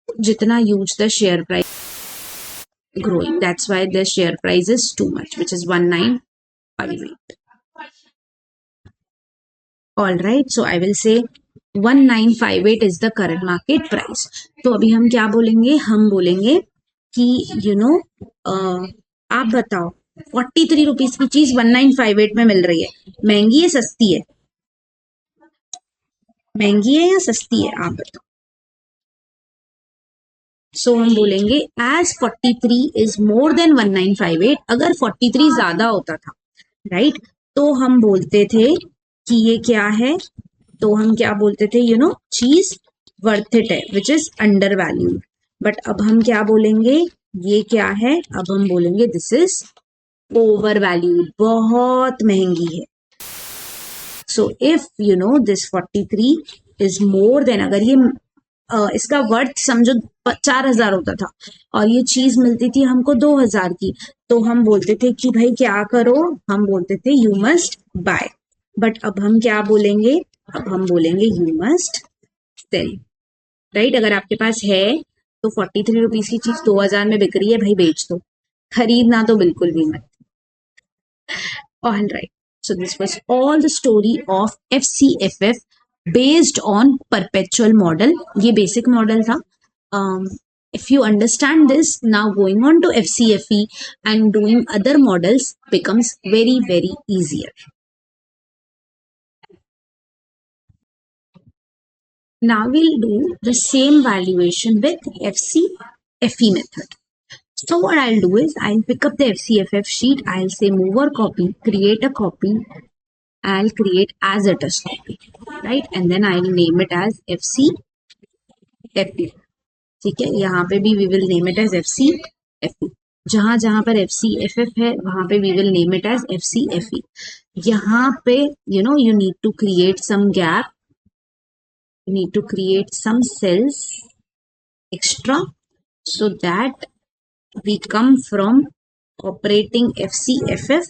जितना huge the share price growing. That's why the share price is too much, which is 1958. All right, so I will say 1958 is the current market price. तो अभी हम क्या बोलेंगे? हम बोलेंगे कि आप बताओ 43 रुपीज की चीज 1958 में मिल रही है, महंगी है सस्ती है? महंगी है या सस्ती है, आप बताओ। सो हम बोलेंगे एज 43 इज मोर देन 1958। अगर 43 ज्यादा होता था, राइट, तो हम बोलते थे कि ये क्या है, तो हम क्या बोलते थे, चीज वर्थ इट है, which is under value. But अब हम क्या बोलेंगे, ये क्या है, अब हम बोलेंगे दिस इज ओवर वैल्यू, बहुत महंगी है। So if this 43 is more than, अगर ये इसका वर्थ समझो 4,000 होता था और ये चीज मिलती थी हमको 2,000 की, तो हम बोलते थे कि भाई क्या करो, हम बोलते थे यू मस्ट बाय। बट अब हम क्या बोलेंगे, अब हम बोलेंगे यू मस्ट सेल, राइट। अगर आपके पास है तो 43 रुपीज की चीज 2,000 में बिक रही है, भाई बेच दो, खरीदना तो बिल्कुल भी मत। All right, so this was all the story of FCFF based on perpetual model. ये basic model था. If you understand this, now going on to FCFE and doing other models becomes very, very easier. Now we'll do the same valuation with FCFE method. So what I'll do is I'll pick up the FCFF sheet. I'll say move or copy, create a copy. I'll create as it is copy, right? And then I'll name it as FCFE. ठीक है, यहाँ पे भी we will name it as FCFE. जहां जहां पर FCFF है वहां पे we will name it as FCFE. यहाँ पे you need to create some gap, you need to create some cells, extra, so that we come from operating FCFF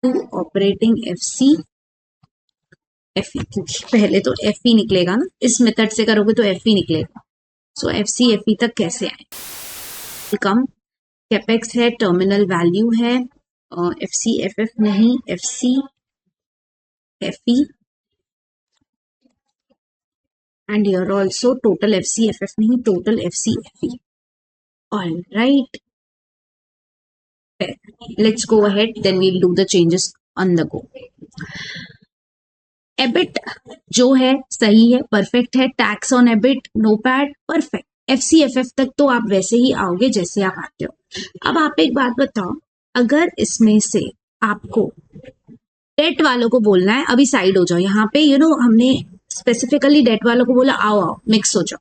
to operating FCFE, क्योंकि पहले तो FE निकलेगा ना, इस मेथड से करोगे तो FE निकलेगा, सो FCFE तक कैसे आए, कम कैपेक्स है, टर्मिनल वैल्यू है, FCFF नहीं, FCFE, and here also total FCFF नहीं, total FCFE. All right, let's go ahead, then we'll do the changes on the go. EBIT जो है सही है, परफेक्ट है, tax on EBIT no paid, perfect. FCFF तक तो आप वैसे ही आओगे जैसे आप आते हो. अब आप एक बात बताओ, अगर इसमें से आपको डेट वालों को बोलना है अभी साइड हो जाओ, यहाँ पे हमने स्पेसिफिकली डेट वालों को बोला आओ आओ मिक्स हो जाओ,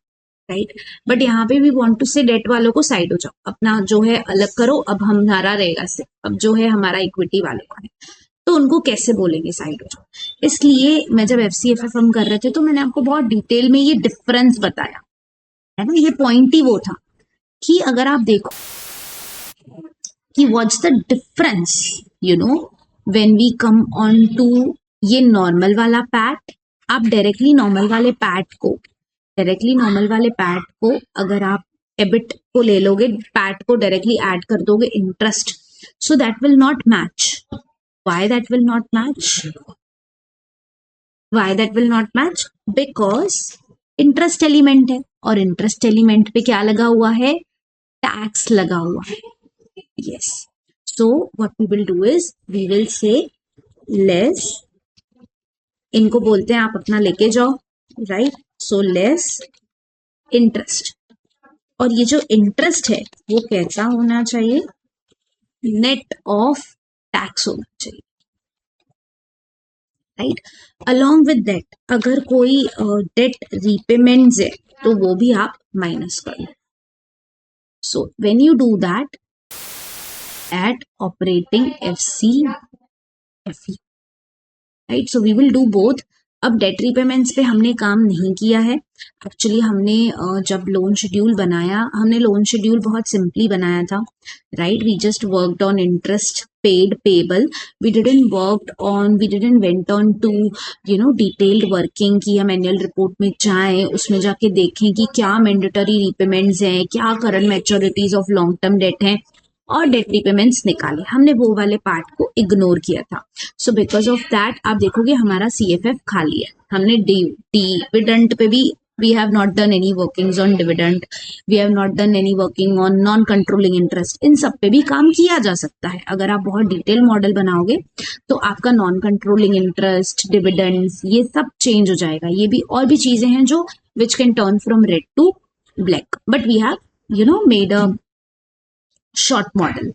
राइट, बट यहाँ पे वी वांट टू से डेट वालों को साइड हो जाओ, अपना जो है अलग करो, अब हमारा रहेगा से, अब जो है हमारा इक्विटी वालों का है, तो उनको कैसे बोलेंगे साइड हो जाओ. इसलिए मैं जब FCFF हम कर रहे थे तो मैंने आपको बहुत डिटेल में ये डिफरेंस बताया है ना, ये पॉइंट ही वो था कि अगर आप देखो कि what's the difference when we come on to ये नॉर्मल वाला पैट, आप डायरेक्टली नॉर्मल वाले पैट को अगर आप एबिट को ले लोगे, पैट को डायरेक्टली ऐड कर दोगे interest, so that will not match. Why that will not match? Because interest element है, और इंटरेस्ट एलिमेंट पे क्या लगा हुआ है, टैक्स लगा हुआ है. yes, so what we will do is we will say less, इनको बोलते हैं आप अपना लेके जाओ, राइट, सो लेस इंटरेस्ट, और ये जो इंटरेस्ट है वो कैसा होना चाहिए, नेट ऑफ टैक्स होना चाहिए, राइट. अलोंग विद दैट अगर कोई डेट रीपेमेंट्स है तो वो भी आप माइनस कर लो. So when you do that at operating FCFE, right, so we will do both. अब डेट रीपेमेंट्स पे हमने काम नहीं किया है, एक्चुअली हमने जब लोन शेड्यूल बनाया, हमने लोन शेड्यूल बहुत सिंपली बनाया था, right, we just worked on interest paid payable, we didn't went on to detailed working कि हम एनुअल रिपोर्ट में जाएं, उसमें जाके देखें कि क्या मैंडेटरी रीपेमेंट्स हैं, क्या current मैच्योरिटीज of long term date हैं, और डेट रीपेमेंट्स निकाले, हमने वो वाले पार्ट को इग्नोर किया था. सो बिकॉज ऑफ दैट आप देखोगे हमारा CFF खाली है. हमने डिविडेंड पे भी we have not done any workings on dividend, we have not done any working on non controlling interest. इन सब पे भी काम किया जा सकता है, अगर आप बहुत डिटेल मॉडल बनाओगे तो आपका नॉन कंट्रोलिंग इंटरेस्ट, डिविडेंड्स, ये सब चेंज हो जाएगा. ये भी और भी चीजें हैं जो which can turn from red to black, but we have made a short model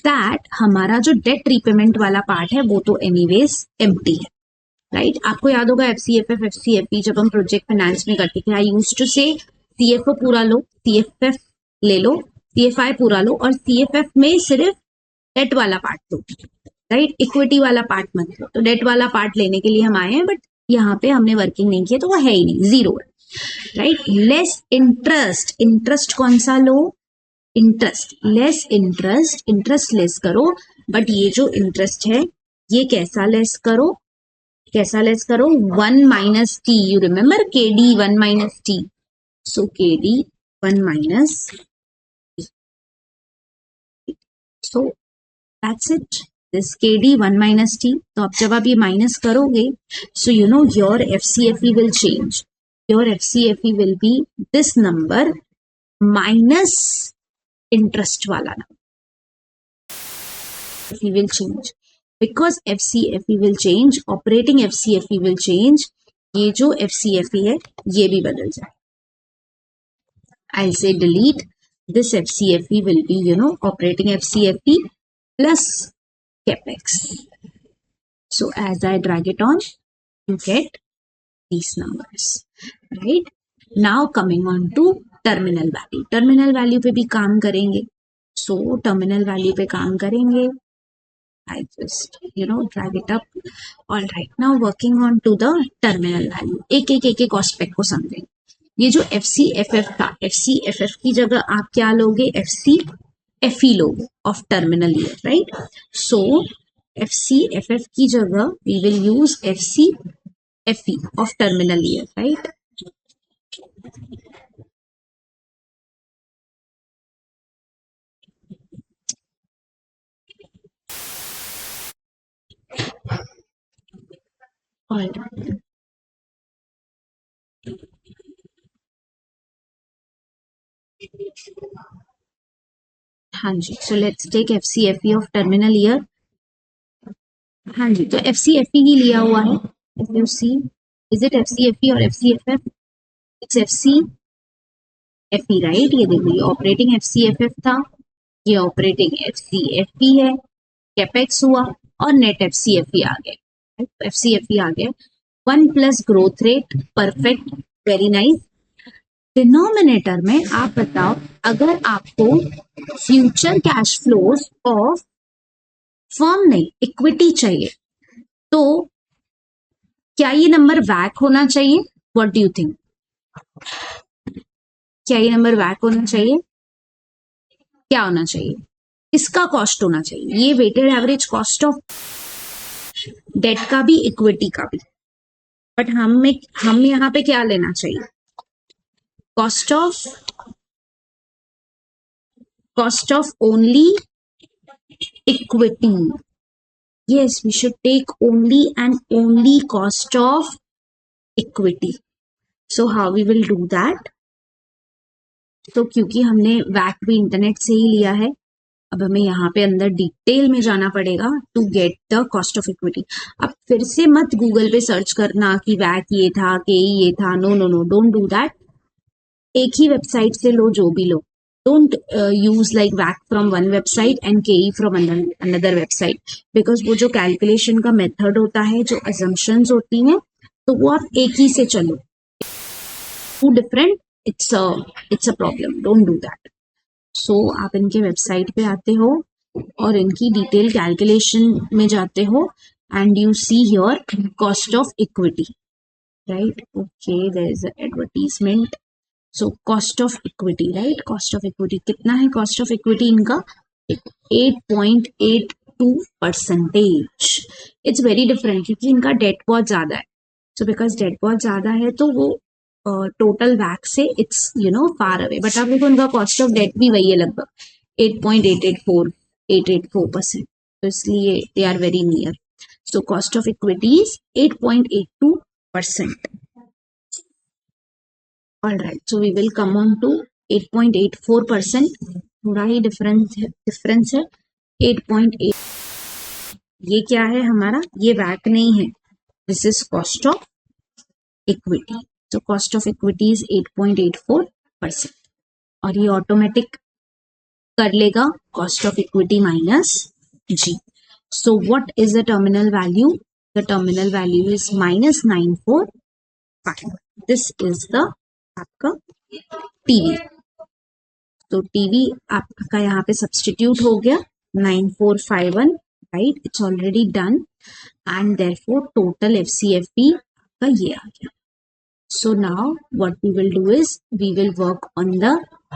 that हमारा जो डेट रीपेमेंट वाला पार्ट है वो तो एनीवेज एम्प्टी है, राइट. आपको याद होगा FCFF FCFE जब हम प्रोजेक्ट फाइनेंस में करते थे, आई यूज्ड टू से CFO पूरा लो, CFF ले लो, CFI पूरा लो, और CFF में सिर्फ डेट वाला पार्ट लो, राइट, इक्विटी वाला पार्ट मत लो. तो डेट वाला पार्ट लेने के लिए हम आए हैं, बट यहाँ पे हमने वर्किंग नहीं किया तो वो है ही नहीं, जीरो है, राइट. लेस इंटरेस्ट कौन सा लो, इंटरेस्ट लेस करो, बट ये जो इंटरेस्ट है ये कैसा लेस करो, 1 minus T, you remember KD 1 minus T, so KD 1 minus T, so that's it, this KD 1 minus T. तो अब जब आप ये माइनस करोगे, so your FCFE will change, your FCFE will be this number minus interest वाला ना, FCFE will change because FCFE will change, operating FCFE will change, ये जो FCFE है ये भी बदल जाए. I'll say delete this FCFE will be operating FCFE plus capex. So as I drag it on, you get these numbers, right. Now coming on to terminal value पे भी काम करेंगे. सो टर्मिनल वैल्यू पे काम करेंगे, I just drag it up. All right, now working on to the terminal value. एक एक aspect को समझेंगे. ये जो FCFF था, FCFF की जगह आप क्या लोगे, FCFE लोगे of terminal year, right. So FCFF की जगह we will use FCFE of terminal year, right. हाँ जी, so let's take FCFE of terminal year. हाँ जी, तो FCFE ही लिया हुआ है। If you see, is it FCFE और FCFF? It's FCFE, right. ये देखो, ये ऑपरेटिंग FCFF था, ये ऑपरेटिंग FCFE है, कैपेक्स हुआ और नेट FCFE आ गया, FCFE आ गया। 1 plus growth rate, perfect, very nice. Denominator में आप बताओ, अगर आपको future cash flows of firm नहीं इक्विटी चाहिए, तो क्या ये नंबर वैक होना चाहिए? What do you think? क्या ये नंबर वैक होना चाहिए? क्या होना चाहिए? इसका कॉस्ट होना चाहिए, ये weighted average cost of debt का भी, इक्विटी का भी। बट हम यहाँ पे क्या लेना चाहिए? Cost of only equity. Yes, we should take only and only cost of equity. So how we will do that? तो क्योंकि हमने वैक भी इंटरनेट से ही लिया है, अब हमें यहाँ पे अंदर डिटेल में जाना पड़ेगा to get the cost of equity. अब फिर से मत गूगल पे सर्च करना कि वैक ये था, के ये था। No no no, don't do that. एक ही वेबसाइट से लो, जो भी लो। Don't use like WAC from one website and KE from another website, because वो जो कैलकुलेशन का मेथड होता है, जो assumptions होती हैं, तो वो आप एक ही से चलो। Too different, it's a problem. Don't do that. So आप इनके वेबसाइट पे आते हो और इनकी डिटेल कैलकुलेशन में जाते हो and you see here cost of equity, right? Okay, there is an advertisement. So cost of equity, right. Cost of equity कितना है? कॉस्ट ऑफ इक्विटी इनका 8.82%। इट्स वेरी डिफरेंट, क्योंकि इनका डेट बहुत ज्यादा है। सो बिकॉज डेट बहुत ज्यादा है तो वो टोटल वैक से इट्स फार अवे। बट आप देखो, उनका कॉस्ट ऑफ डेट भी वही है, लगभग 8.884%। तो इसलिए they are very near. So cost of equity is 8.82%. All right, so we will come on to 8.84%. थोड़ा ही डिफरेंस है 8.8। ये क्या है हमारा? ये वैक नहीं है, this is cost of equity. तो कॉस्ट ऑफ इक्विटी इज 8.84%, और ये ऑटोमेटिक कर लेगा cost of equity minus g. So what is the terminal value? The terminal value is -945। This is the आपका टीवी। तो टीवी आपका यहाँ पे सब्सटीट्यूट हो गया 9451, right. It's already done and therefore total FCFE का ये आ गया। So now what we will do is we will work on the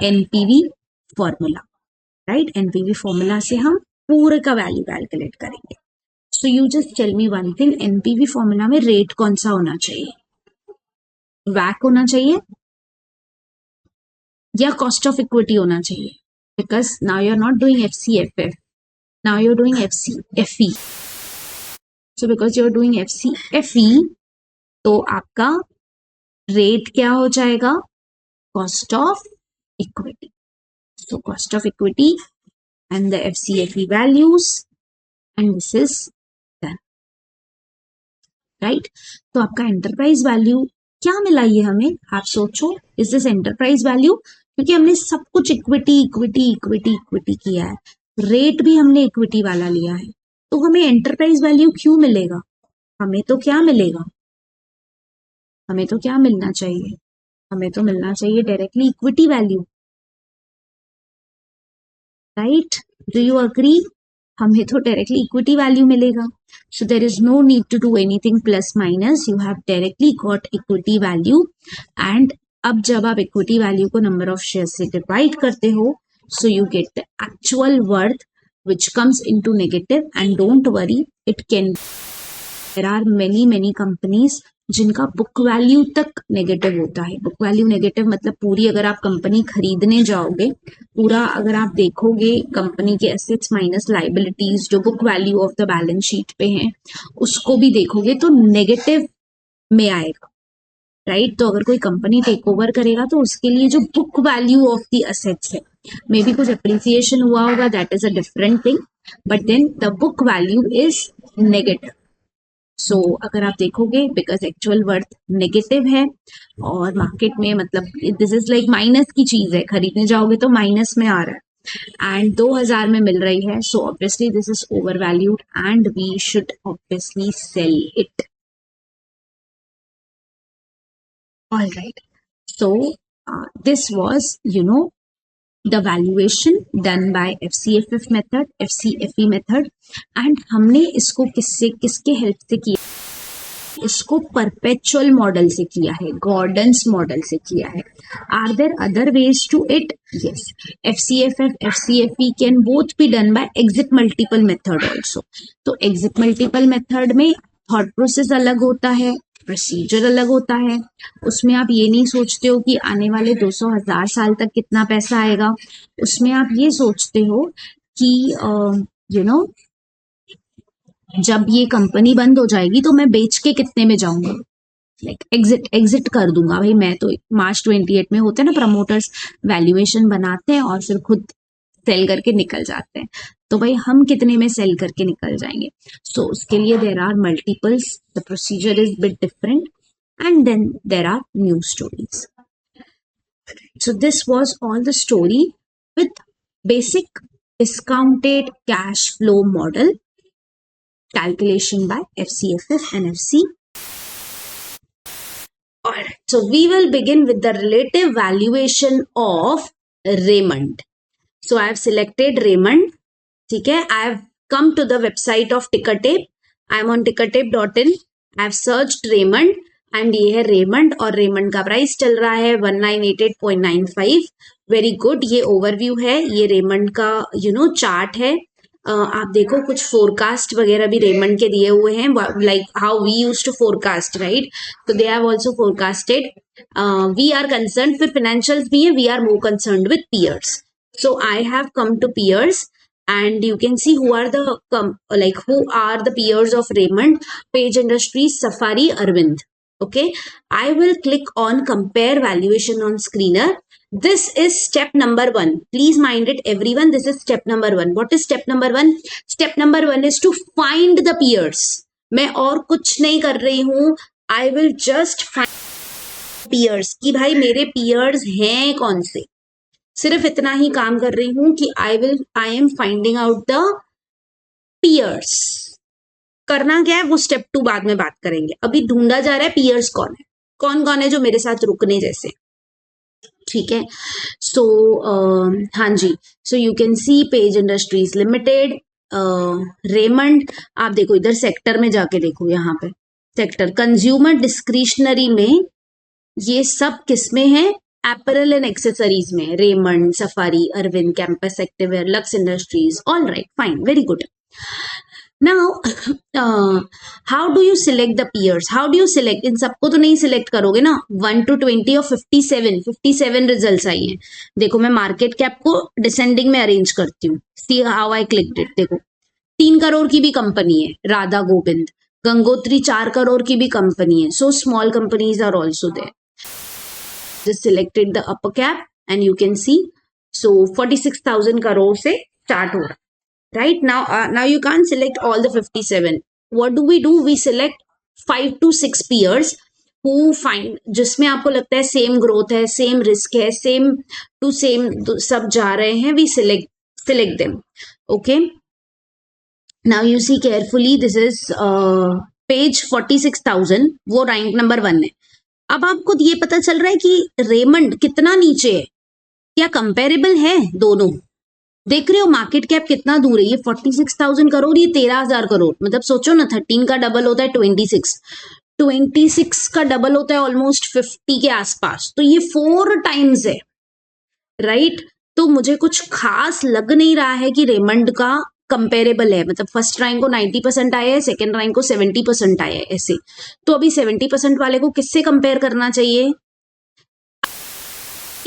NPV formula, right. NPV formula से हम पूरे का वैल्यू कैलकुलेट करेंगे। So you just tell me one thing, NPV formula में रेट कौन सा होना चाहिए? वैक होना चाहिए या कॉस्ट ऑफ इक्विटी होना चाहिए? Because now you are not doing FCFF, now you are doing FCFE। So because you are doing FCFE, तो आपका रेट क्या हो जाएगा? Cost of equity. So cost of equity and the FCFE values, and this is done, right. तो आपका एंटरप्राइज वैल्यू क्या मिला ये हमें? आप सोचो, इज दिस एंटरप्राइज वैल्यू? क्योंकि हमने सब कुछ इक्विटी इक्विटी इक्विटी इक्विटी किया है, रेट भी हमने इक्विटी वाला लिया है, तो हमें एंटरप्राइज वैल्यू क्यों मिलेगा? हमें तो क्या मिलेगा? हमें तो क्या मिलना चाहिए? हमें तो मिलना चाहिए directly equity value, right. Do you agree? हमें तो डायरेक्टली इक्विटी वैल्यू मिलेगा। So there is no need to do anything plus minus. You have directly got equity value, and अब जब आप इक्विटी वैल्यू को नंबर ऑफ शेयर से डिवाइड करते हो, सो you get the actual worth which comes into negative, and don't worry, it can, there are many companies जिनका बुक वैल्यू तक नेगेटिव होता है। बुक वैल्यू नेगेटिव मतलब पूरी अगर आप कंपनी खरीदने जाओगे, पूरा अगर आप देखोगे कंपनी के एसेट्स माइनस लाइबिलिटीज जो book value of the balance sheet पे हैं, उसको भी देखोगे तो नेगेटिव में आएगा, राइट। तो अगर कोई कंपनी टेक ओवर करेगा तो उसके लिए जो book value of the assets है, मे बी कुछ अप्रिसिएशन हुआ होगा, that is a different thing, but then the book value is negative. So अगर आप देखोगे बिकॉज एक्चुअल वर्थ नेगेटिव है और मार्केट में मतलब दिस इज लाइक माइनस की चीज है, खरीदने जाओगे तो माइनस में आ रहा है एंड 2000 में मिल रही है, so obviously this is over valued and we should obviously sell it. All right. So this was, the valuation done by FCFF method, FCFE method, and हमने इसको किसके हेल्प से किया? इसको परपेचुअल मॉडल से किया है, गॉर्डन्स मॉडल से किया है। Are there other ways to it? Yes, FCFF, FCFE can both be done by exit multiple method also. तो एग्जिट मल्टीपल मेथड में थॉट प्रोसेस अलग होता है, प्रोसीजर अलग होता है। उसमें आप ये नहीं सोचते हो कि आने वाले 200,000 साल तक कितना पैसा आएगा, उसमें आप ये सोचते हो कि जब ये कंपनी बंद हो जाएगी तो मैं बेच के कितने में जाऊंगा, लाइक एग्जिट कर दूंगा। भाई मैं तो मार्च 28 में होते हैं ना प्रमोटर्स, वैल्यूएशन बनाते हैं और फिर खुद सेल करके निकल जाते हैं, तो भाई हम कितने में सेल करके निकल जाएंगे। सो उसके लिए there are multiples, the procedure is bit different and then there are new stories. So this was all the story with basic discounted cash flow model calculation by FCFF and FC. Alright, so we will begin with the relative valuation of Raymond. So I have selected Raymond. ठीक है, I have come to the website of Tickertape. I am on tickertape.in. I have searched Raymond and ये है Raymond और Raymond का प्राइस चल रहा है 1988.95. वेरी गुड, ये ओवरव्यू है, ये Raymond का चार्ट है। आप देखो कुछ फोरकास्ट वगैरह भी रेमंड के दिए हुए हैं, like how we used to forecast, right. तो they have also forecasted. We are concerned with financials भी है, we are more concerned with peers. So I have come to peers and you can see who are the peers of Raymond: Page Industries, Safari, Arvind. Okay, I will click on compare valuation on screener. This is step number 1. Please mind it, everyone. This is step number 1. What is step number 1? Step number 1 is to find the peers. मैं और कुछ नहीं कर रही हूँ. I will just find peers कि भाई मेरे peers हैं कौन से. सिर्फ इतना ही काम कर रही हूं कि I am finding out the peers. करना क्या है वो स्टेप 2 बाद में बात करेंगे। अभी ढूंढा जा रहा है पीयर्स कौन है, कौन कौन है जो मेरे साथ रुकने जैसे, ठीक है। सो हाँ जी, so you can see Page Industries Limited, Raymond. आप देखो इधर सेक्टर में जाके देखो, यहाँ पे सेक्टर कंज्यूमर डिस्क्रिशनरी में ये सब किसमें है? Apparel and accessories में Raymond, Safari, Arvind, Campus Activewear, Lux Industries. All right, fine, very good. Now how do you select the peers? How do you select? इन सबको तो नहीं सिलेक्ट करोगे ना। 1 to 20 और 57 रिजल्ट्स आई हैं। देखो मैं मार्केट कैप को डिसेंडिंग में अरेंज करती हूँ। See how I clicked it. देखो 3 करोड़ की भी कंपनी है, राधा गोविंद। गंगोत्री 4 करोड़ की भी कंपनी है। So small companies are also there. Just selected the upper cap and you can see, so 46,000 crore से start हो रहा, right? Now you can't select all the 57. What do? We select 5 to 6 peers who find, जिसमें आपको लगता है सेम ग्रोथ है, सेम रिस्क है, सेम टू सेम सब जा रहे हैं, we select them. Okay, now you see carefully, this is page 46,000, वो रैंक नंबर 1 है। अब आपको ये पता चल रहा है कि रेमंड कितना नीचे है, क्या कंपेरेबल है दोनों? देख रहे हो मार्केट कैप कितना दूर है, ये 46,000 करोड़, ये 13,000 करोड़। मतलब सोचो ना, 13 का डबल होता है 26। 26 का डबल होता है ऑलमोस्ट 50 के आसपास, तो ये 4 टाइम्स है, राइट? तो मुझे कुछ खास लग नहीं रहा है कि रेमंड का कंपेरेबल है, मतलब फर्स्ट रैंक को 90% आया है, सेकेंड रैंक को 70% आया है, ऐसे। तो अभी 70% वाले को किससे कंपेयर करना चाहिए?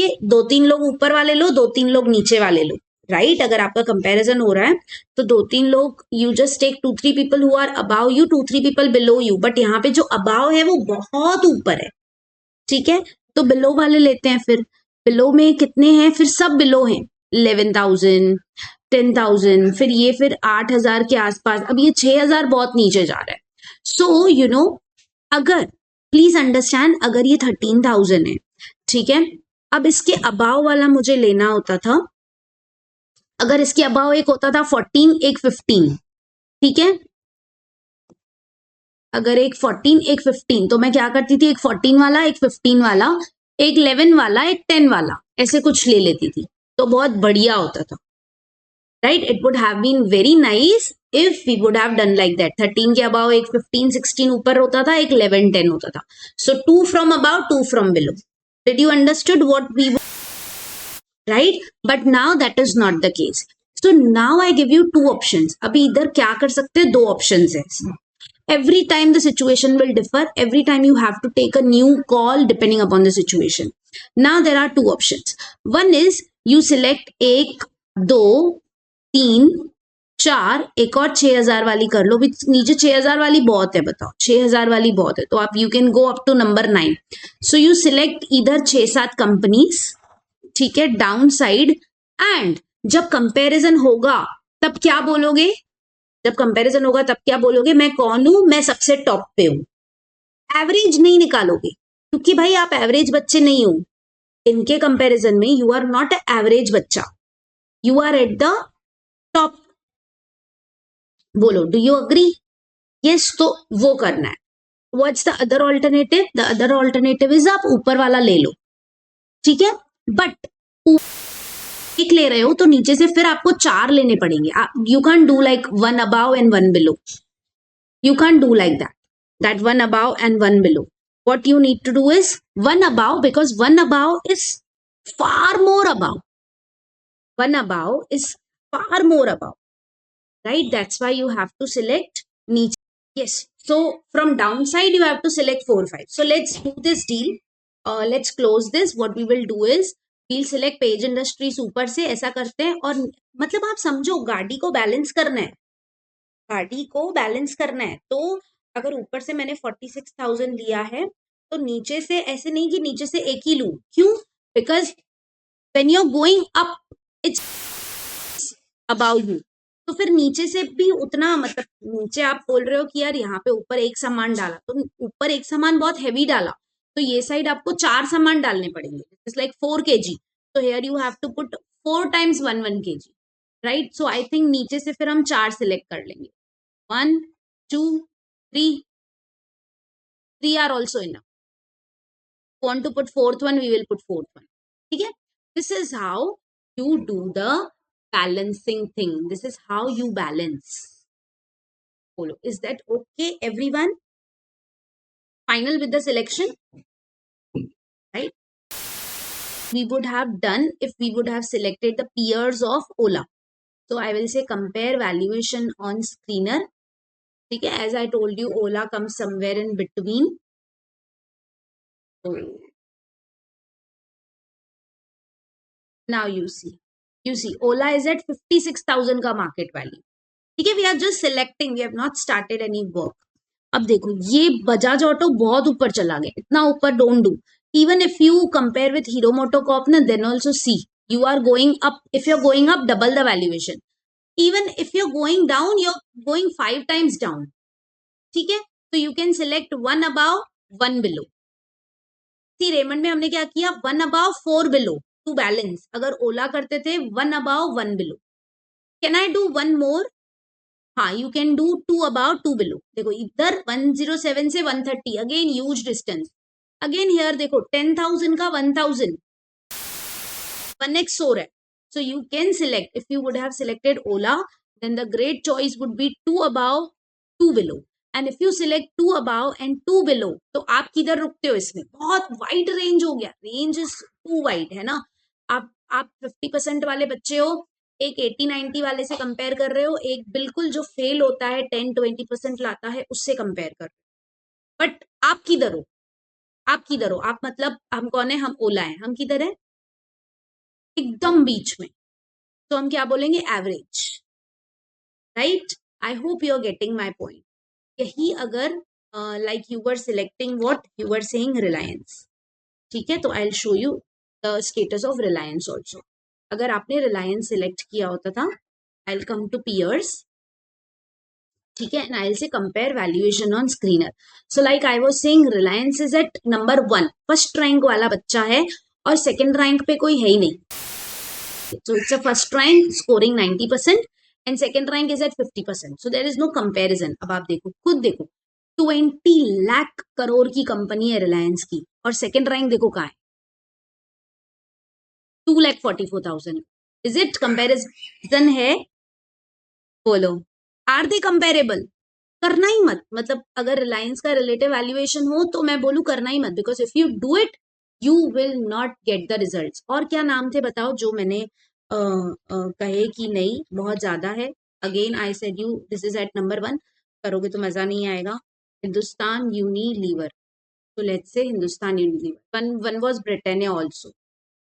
ये 2-3 लोग ऊपर वाले लो, 2-3 लोग नीचे वाले लो, राइट? अगर आपका कंपैरिजन हो रहा है तो 2-3 लोग, you just take 2-3 people who are above you, 2-3 people below you, but यहाँ पे जो अबाव है वो बहुत ऊपर है, ठीक है? तो बिलो वाले लेते हैं फिर। बिलो में कितने हैं? फिर सब बिलो हैं, 11,000, 10,000, फिर ये फिर 8,000 के आसपास। अब ये 6,000 बहुत नीचे जा रहा है। सो यू नो, अगर, प्लीज अंडरस्टैंड, अगर ये 13,000 है, ठीक है, अब इसके अबाव वाला मुझे लेना होता था। अगर इसके अबाव एक होता था 14, एक 15, ठीक है, अगर एक 14 एक 15, तो मैं क्या करती थी, एक 14 वाला, एक 15 वाला, एक 11 वाला, एक 10 वाला, ऐसे कुछ ले लेती थी, तो बहुत बढ़िया होता था, right? It would have been very nice if we would have done like that. 13 के अबाव एक 15 16 ऊपर होता था, एक 11 10 होता था। So 2 from above, 2 from below. Did you understood what we, right? But now that is not the case. So now I give you two options. अभी इधर क्या कर सकते हैं? दो options है। Every time the situation will differ. Every time you have to take a new call depending upon the situation. Now there are two options. One is you select एक, दो, तीन, चार, एक और 6,000 वाली कर लो। नीचे 6,000 वाली बहुत है, बताओ 6,000 वाली बहुत है, तो आप you can go up to number 9. So you select इधर 6-7 कंपनीज, ठीक है, डाउन साइड। एंड जब कंपैरिजन होगा तब क्या बोलोगे? जब कंपैरिजन होगा तब क्या बोलोगे? मैं कौन हूं? मैं सबसे टॉप पे हूं। एवरेज नहीं निकालोगे, क्योंकि भाई आप एवरेज बच्चे नहीं हो। इनके कंपैरिजन में यू आर नॉट एवरेज बच्चा, you are at the top. बोलो, डू यू अग्री? यस, तो वो करना है। What's the other alternative? The other alternative is आप ऊपर वाला ले लो, ठीक है, बट एक ले रहे हो तो नीचे से फिर आपको 4 लेने पड़ेंगे। You can do like 1 above and 1 below. You can't do like that. That 1 above and 1 below. What you need to do is 1 above, because 1 above is far more above. 1 above is far more above, right? That's why you have to select niche. Yes. So from downside you have to select 4, 5. So let's do this deal. Let's close this. What we will do is we'll select page industries ऊपर से, ऐसा करते हैं। और मतलब आप समझो, गाड़ी को बैलेंस करना है, गाड़ी को बैलेंस करना है। तो अगर ऊपर से मैंने 46,000 लिया है, तो नीचे से ऐसे नहीं कि नीचे से एक ही लूं। क्यों? Because when you are going up it's about you, तो फिर नीचे से भी उतना, मतलब नीचे आप बोल रहे हो कि यार यहाँ पे ऊपर एक सामान डाला, तो ऊपर एक सामान बहुत हैवी डाला, तो ये साइड आपको 4 सामान डालने पड़ेंगे। इट्स लाइक 4 kg, तो here you have to put 4 times 1 kg, right? So I think नीचे से फिर हम 4 सिलेक्ट कर लेंगे। 1 2 3 are also enough. Want to put fourth one, we will put fourth one. ठीक है? This is how you do the balancing thing. This is how you balance. Follow. Is that okay, everyone? Final with the selection, right? We would have done if we would have selected the peers of Ola. So I will say compare valuation on screener. ठीक है? As I told you, Ola comes somewhere in between. Now you see, Ola is at 56,000 का market value. ठीक है, we are just selecting, we have not started any work. अब देखो, ये बजाज ऑटो बहुत ऊपर चला गया, इतना ऊपर don't do. Even if you compare with Hero MotoCorp ना, then also see, you are going up. If you're going up, double the valuation. Even if you're going down, you're going 5 times down. ठीक है, तो you can select 1 above, 1 below. See, Raymond में हमने क्या किया? 1 above, 4 below to balance. अगर ओला करते थे 1 above, 1 below. Can I do one more? हाँ, you can do 2 above, 2 below. देखो इधर 107 से 130, again huge distance. Again here देखो 10,000 का 1,000, 1x हो रहा है. So you can select, if you would have selected Ola, then the great choice would be 2 above, 2 below. And if you select 2 above and 2 below, तो आप किधर रुकते हो? इसमें बहुत वाइड रेंज हो गया, रेंज इज टू वाइड, है ना। आप 50% वाले बच्चे हो, एक 80-90 वाले से कंपेयर कर रहे हो, एक बिल्कुल जो फेल होता है 10-20% लाता है उससे कंपेयर कर रहे हो। बट आप किधर हो? आप किधर हो? आप मतलब हम कौन है? हम ओला है। हम किधर है? एकदम बीच में। तो हम क्या बोलेंगे? Average, right. I hope you are getting my point. यही अगर like you were selecting what you were saying, Reliance, ठीक है। तो I will show you the status of Reliance also. अगर आपने रिलायंस सिलेक्ट किया होता था, I will come to peers, ठीक है, and I will say compare valuation on screener. So like I was saying, Reliance is at number 1, first rank वाला बच्चा है, और सेकंड रैंक पे कोई है ही नहीं। So it's a first rank scoring 90% and second rank is at 50%. So there is no comparison. अब आप देखो, खुद देखो, 20 लाख करोड़ की कंपनी है रिलायंस की, और सेकंड रैंक देखो कहाँ है, 2,44,000। इज इट कंपैरिजन है? बोलो, आर दे कंपेरेबल? करना ही मत। मतलब अगर रिलायंस का रिलेटिव वैल्यूएशन हो तो मैं बोलूं करना ही मत, because if you do it you will not get the results. और क्या नाम थे बताओ जो मैंने कहे कि नहीं बहुत ज्यादा है? Again I said you this is at number 1, करोगे तो मजा नहीं आएगा। हिंदुस्तान यूनिलीवर, तो let's say Hindustan Unilever. One was Britannia also,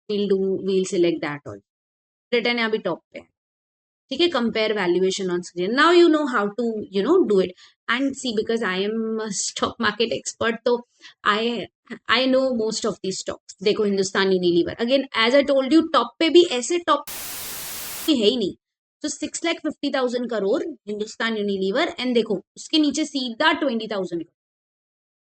we'll select that also. Britannia भी टॉप पे है, ठीक है। Compare valuation on screen, now you know how to do it. And see, because I am stock market expert, तो I know most of the stocks. देखो Hindustan Unilever, again as I told you, top पे भी ऐसे टॉप है ही नहीं। तो 6,50,000 करोड़ हिंदुस्तान यूनिलीवर, एंड देखो उसके नीचे सीधा 20,000,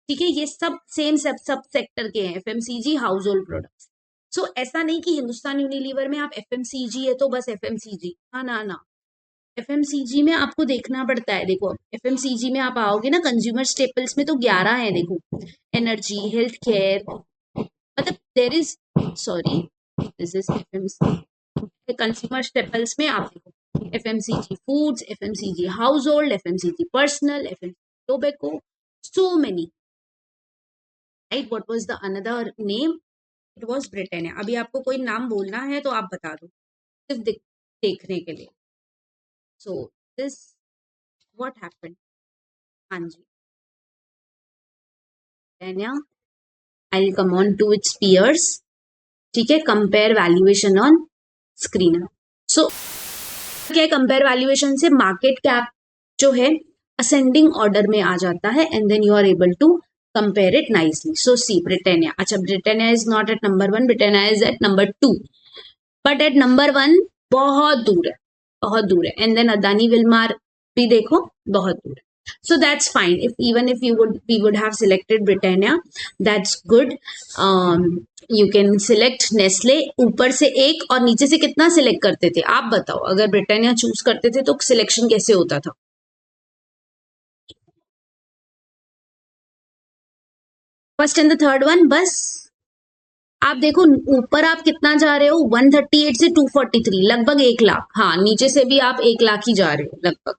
ठीक है। ये सब सेम सब सेक्टर के हैं, एफएमसीजी, हाउस होल्ड प्रोडक्ट्स। सो ऐसा नहीं कि हिंदुस्तान यूनिलीवर में आप एफएमसीजी है तो बस एफएमसीजी, हाँ ना ना, एफएमसीजी में आपको देखना पड़ता है। देखो एफएमसीजी में आप आओगे ना, कंज्यूमर स्टेपल्स में तो 11 है, देखो एनर्जी, हेल्थ केयर, मतलब there is, sorry this is FMCG. Consumer staples में आप देखो FMCG foods, FMCG house hold, FMCG personal, FMCG tobacco, so many, right. What was the another name? It was Britannia. अभी आपको कोई नाम बोलना है तो आप बता दो, सिर्फ देखने के लिए। सो दिस व्हाट हैपेंड, हाँ जी, Britannia, I will come on to its peers, ठीक है। Compare valuation on screener. सो क्या है कंपेयर वैल्यूएशन से? मार्केट कैप जो है असेंडिंग ऑर्डर में आ जाता है, and then you are able to compare it nicely. So see Britannia, अच्छा Britannia is not at number 1, Britannia is at number 2, but at number 1 बहुत दूर है, बहुत दूर है। एंड देन अदानी विलमार भी देखो बहुत दूर है। So that's fine. If we would have selected Britannia, that's good. You can select Nestle, ऊपर से एक और नीचे से कितना सिलेक्ट करते थे आप बताओ? अगर ब्रिटानिया चूज करते थे तो सिलेक्शन कैसे होता था? First and the third one, बस। आप देखो ऊपर आप कितना जा रहे हो, 138 से 243, लगभग 1 लाख। हाँ, नीचे से भी आप 1 लाख ही जा रहे हो लगभग।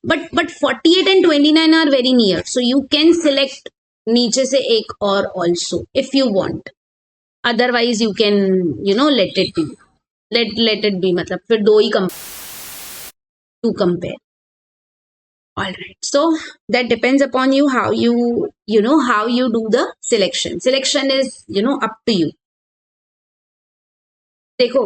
but 48 and 29 are very near, so you can select नीचे से एक और also if you want, otherwise you can let it be, let it be, मतलब फिर दो ही to compare. All right, so that depends upon you how how you do the selection is up to you. देखो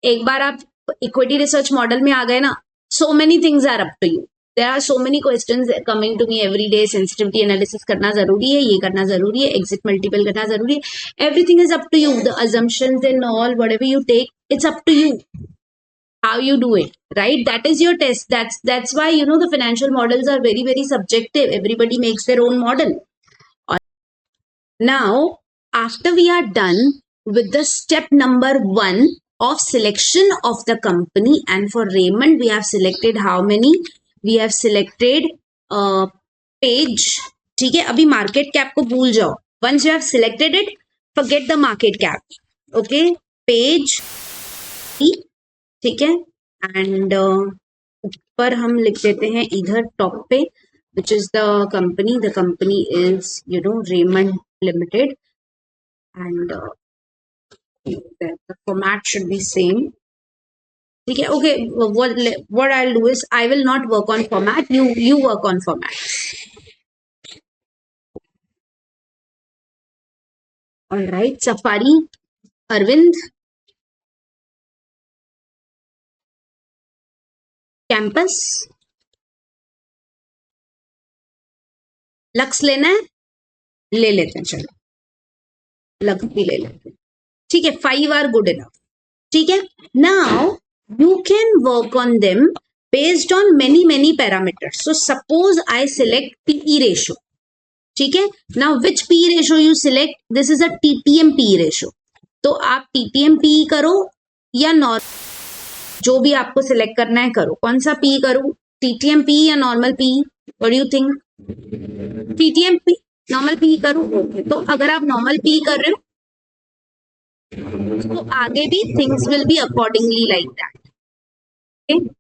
एक बार आप इक्विटी रिसर्च मॉडल में आ गए ना, so many things are up to you. There are so many questions coming to me every day. Sensitivity analysis करना जरूरी है, ये करना जरूरी है, exit multiple करना जरूरी है. Everything is up to you. The assumptions and all, whatever you take, it's up to you. How you do it, right? That is your test. That's why the financial models are very, very subjective. Everybody makes their own model. Now, after we are done with the step number 1 of selection of the company, and for Raymond, we have selected how many? We have selected page. ठीक है, अभी market cap को भूल जाओ. Once you have selected it, forget the market cap. Okay, page. ठीक है, and ऊपर हम लिख देते हैं इधर टॉप पे which is the company. The company is, Raymond Limited, and the format should be same. Okay, okay. What I'll do is I will not work on format. You work on format. All right, Safari, Arvind, campus, lux लेना है, ले लेते हैं, चलो लक्स भी ले लेते हैं. ठीक है, 5 आर गुड इनफ. ठीक है, now you can work on them based on many parameters. So suppose I select PE ratio. ठीक है, now which PE ratio you select? This is a TTM PE ratio. तो आप TTM PE करो या नॉर्मल, जो भी आपको सिलेक्ट करना है करो. कौन सा PE करूं, TTM PE या normal PE? What do you think? TTM PE, normal PE करूं? ओके, तो अगर आप नॉर्मल PE कर रहे हो तो आगे भी things will be accordingly like that. 81.38,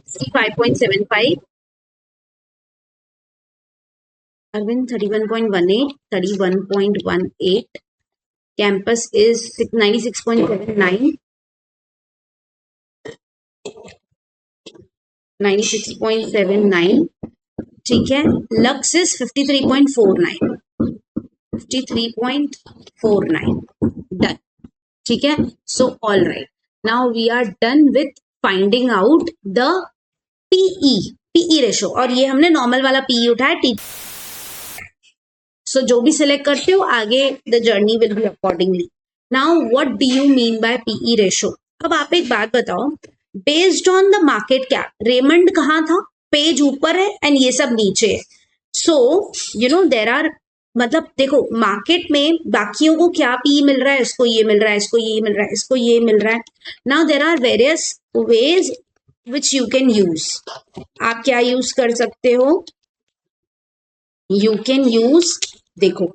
65.75, Arvind 31.18, 31.18, campus is 96.79, 96.79. ठीक है, लक्स इज 53.49, 53.49. डन. ठीक है, so all right, now we are done with finding out the PE ratio. और ये हमने नॉर्मल वाला पीई उठाया. सो जो भी सिलेक्ट करते हो आगे the journey will be accordingly. Now what do you mean by PE ratio? अब आप एक बात बताओ, based on the market cap, Raymond कहाँ था? पेज ऊपर है एंड ये सब नीचे है. सो देर आर, मतलब देखो मार्केट में बाकियों को क्या पी मिल रहा है, इसको ये मिल रहा है, इसको ये मिल रहा है, इसको ये मिल रहा है. Now there are various ways which you can use. आप क्या यूज कर सकते हो? यू कैन यूज, देखो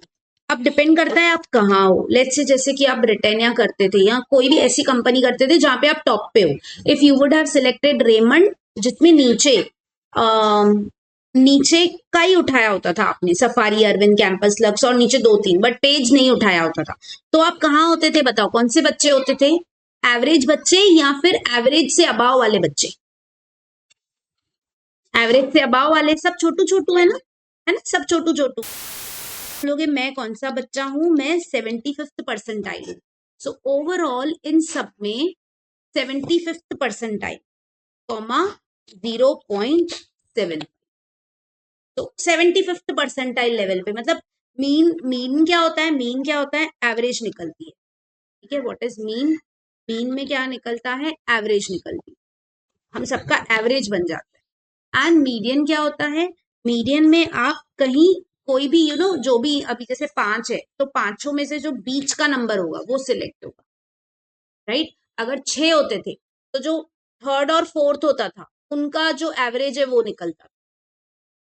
अब डिपेंड करता है आप कहाँ हो. लेट्स से जैसे कि आप ब्रिटानिया करते थे या कोई भी ऐसी कंपनी करते थे जहां पे आप टॉप पे हो. If you would have selected Raymond, जिसमें नीचे का ही उठाया होता था आपने, सफारी, अरविंद, कैंपस, लक्स और नीचे 2-3, बट पेज नहीं उठाया होता था, तो आप कहाँ होते थे बताओ? कौन से बच्चे होते थे? एवरेज बच्चे या फिर एवरेज से अबाव वाले बच्चे? एवरेज से अबाव वाले सब छोटू छोटू है ना, सब छोटू छोटू. बोलोगे मैं कौन सा बच्चा हूं? मैं 75th परसेंटाइल हूं. सो ओवरऑल इन सब में 75th परसेंटाइल, 0.7. तो 75th परसेंटाइल लेवल पे, मतलब मीन क्या होता है? मीन क्या होता है? एवरेज निकलती है. ठीक है, व्हाट इज मीन? मीन में क्या निकलता है? एवरेज निकलती है. हम सबका एवरेज बन जाता है. एंड मीडियन क्या होता है? मीडियन में आप कहीं कोई भी जो भी, अभी जैसे 5 है तो 5 में से जो बीच का नंबर होगा वो सिलेक्ट होगा. राइट, अगर 6 होते थे तो जो थर्ड और फोर्थ होता था उनका जो एवरेज है वो निकलता.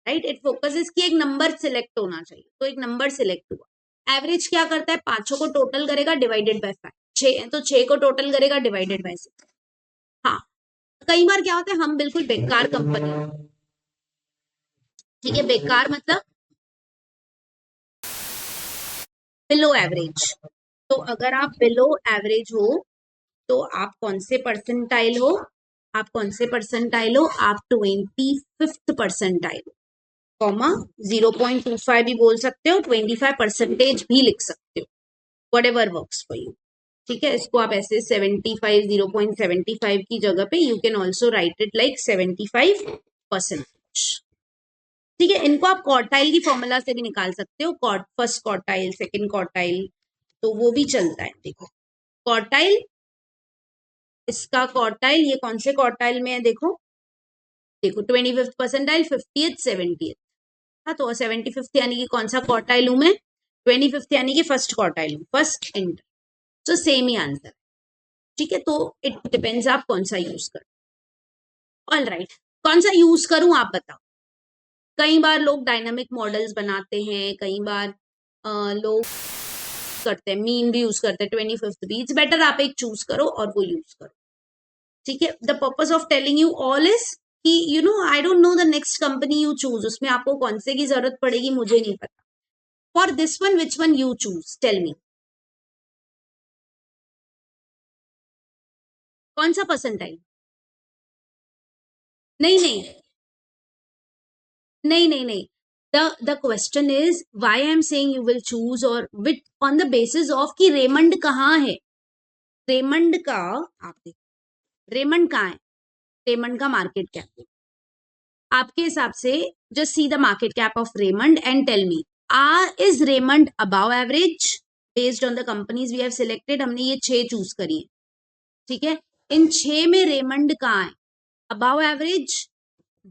राइट, इट फोकसेस कि एक नंबर सिलेक्ट होना चाहिए, तो एक नंबर सिलेक्ट हुआ. एवरेज क्या करता है? 5 को टोटल करेगा डिवाइडेड बाय 5. 6 है तो 6 को टोटल करेगा डिवाइडेड बाय 6. हाँ, कई बार क्या होता है, हम बिल्कुल बेकार कंपनी, ठीक है, बेकार मतलब बिलो एवरेज. तो अगर आप बिलो एवरेज हो तो आप कौन से परसेंटाइल हो? आप कौन से परसेंटाइल हो? आप 25th परसेंटाइल हो, कॉमा 0.25 भी बोल सकते हो, 25% भी लिख सकते हो, what ever works for you. ठीक है, इसको आप ऐसे 75, 0.75 की जगह पे you can also right it like 75%. ठीक है, इनको आप क्वार्टाइल की फॉर्मूला से भी निकाल सकते हो, फर्स्ट क्वार्टाइल, सेकंड क्वार्टाइल, तो वो भी चलता है. देखो क्वार्टाइल, इसका क्वार्टाइल, ये कौन से क्वार्टाइल में है? देखो 25th परसेंटाइल, 50th, 70th. हाँ, तो 75th यानी कि कौन सा क्वार्टाइल हूं मैं? 25th यानी कि फर्स्ट क्वार्टाइल हूँ, फर्स्ट इंटर. तो सेम ही आंसर. ठीक है, तो इट डिपेंड्स आप कौन सा यूज करो. ऑल राइट, कौन सा यूज करूं आप बताओ. कई बार लोग डायनामिक मॉडल्स बनाते हैं, कई बार लोग करते हैं, मीन भी यूज करते हैं, 25th भी, इट्स बेटर आप एक चूज करो और वो यूज करो, ठीक है। The purpose of telling you all is कि you know I don't know the next company you choose, उसमें आपको कौन से की जरूरत पड़ेगी मुझे नहीं पता। For this one which one you choose, tell me, कौन सा परसेंटाइल? नहीं नहीं नहीं नहीं नहीं, the question is why I am saying you will choose और with on the basis of कि रेमंड कहाँ है, रेमंड का, आप देखो रेमंड कहाँ है, रेमंड का मार्केट कैप आपके हिसाब से, just see the market cap of Raymond and tell me, is Raymond above average based on the companies we have selected, हमने ये 6 चूज करी है, ठीक है। इन 6 में रेमंड कहाँ है, अबव एवरेज,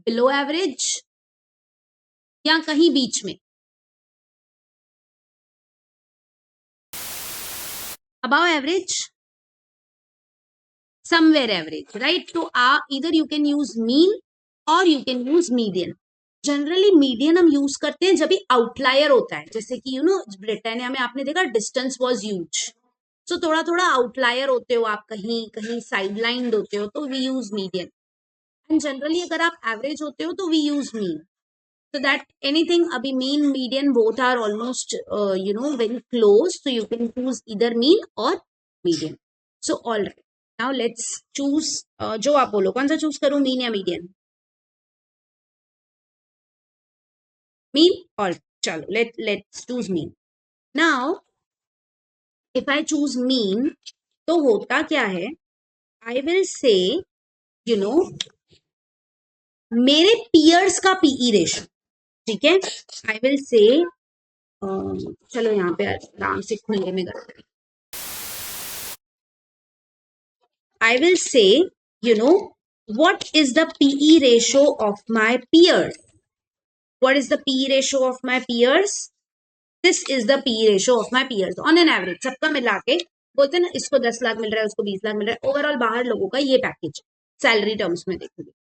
बिलो एवरेज, या कहीं बीच में? Above average, somewhere average, right. तो इधर यू कैन यूज मीन और you can use median. Generally median हम यूज करते हैं जब भी आउटलायर होता है, जैसे कि यू नो ब्रिटानिया में आपने देखा डिस्टेंस वाज ह्यूज, सो थोड़ा थोड़ा आउटलायर होते हो आप, कहीं कहीं साइडलाइन होते हो, तो we use median. And generally अगर आप एवरेज होते हो तो we use mean, so that anything abhi mean median both are almost you know very close, so you can choose either mean or median. So all right, now let's choose जो आप बोलो कौन सा चूज करूं, मीन या मीडियन? मीन, और चलो let's choose mean. Now if I choose mean तो होता क्या है, I will say you know मेरे पियर्स का पीई रेशो, ठीक है। आई विल से चलो यहाँ पे आराम से खुले में कर, I will say, you know, what is the PE ratio of my peers? What is the PE ratio of my peers? This is the PE ratio of my peers on an average. सबका मिला के बोलते हैं ना, इसको 10 लाख मिल रहा है, उसको 20 लाख मिल रहा है, ओवरऑल बाहर लोगों का ये पैकेज सैलरी टर्म्स में देखोगे।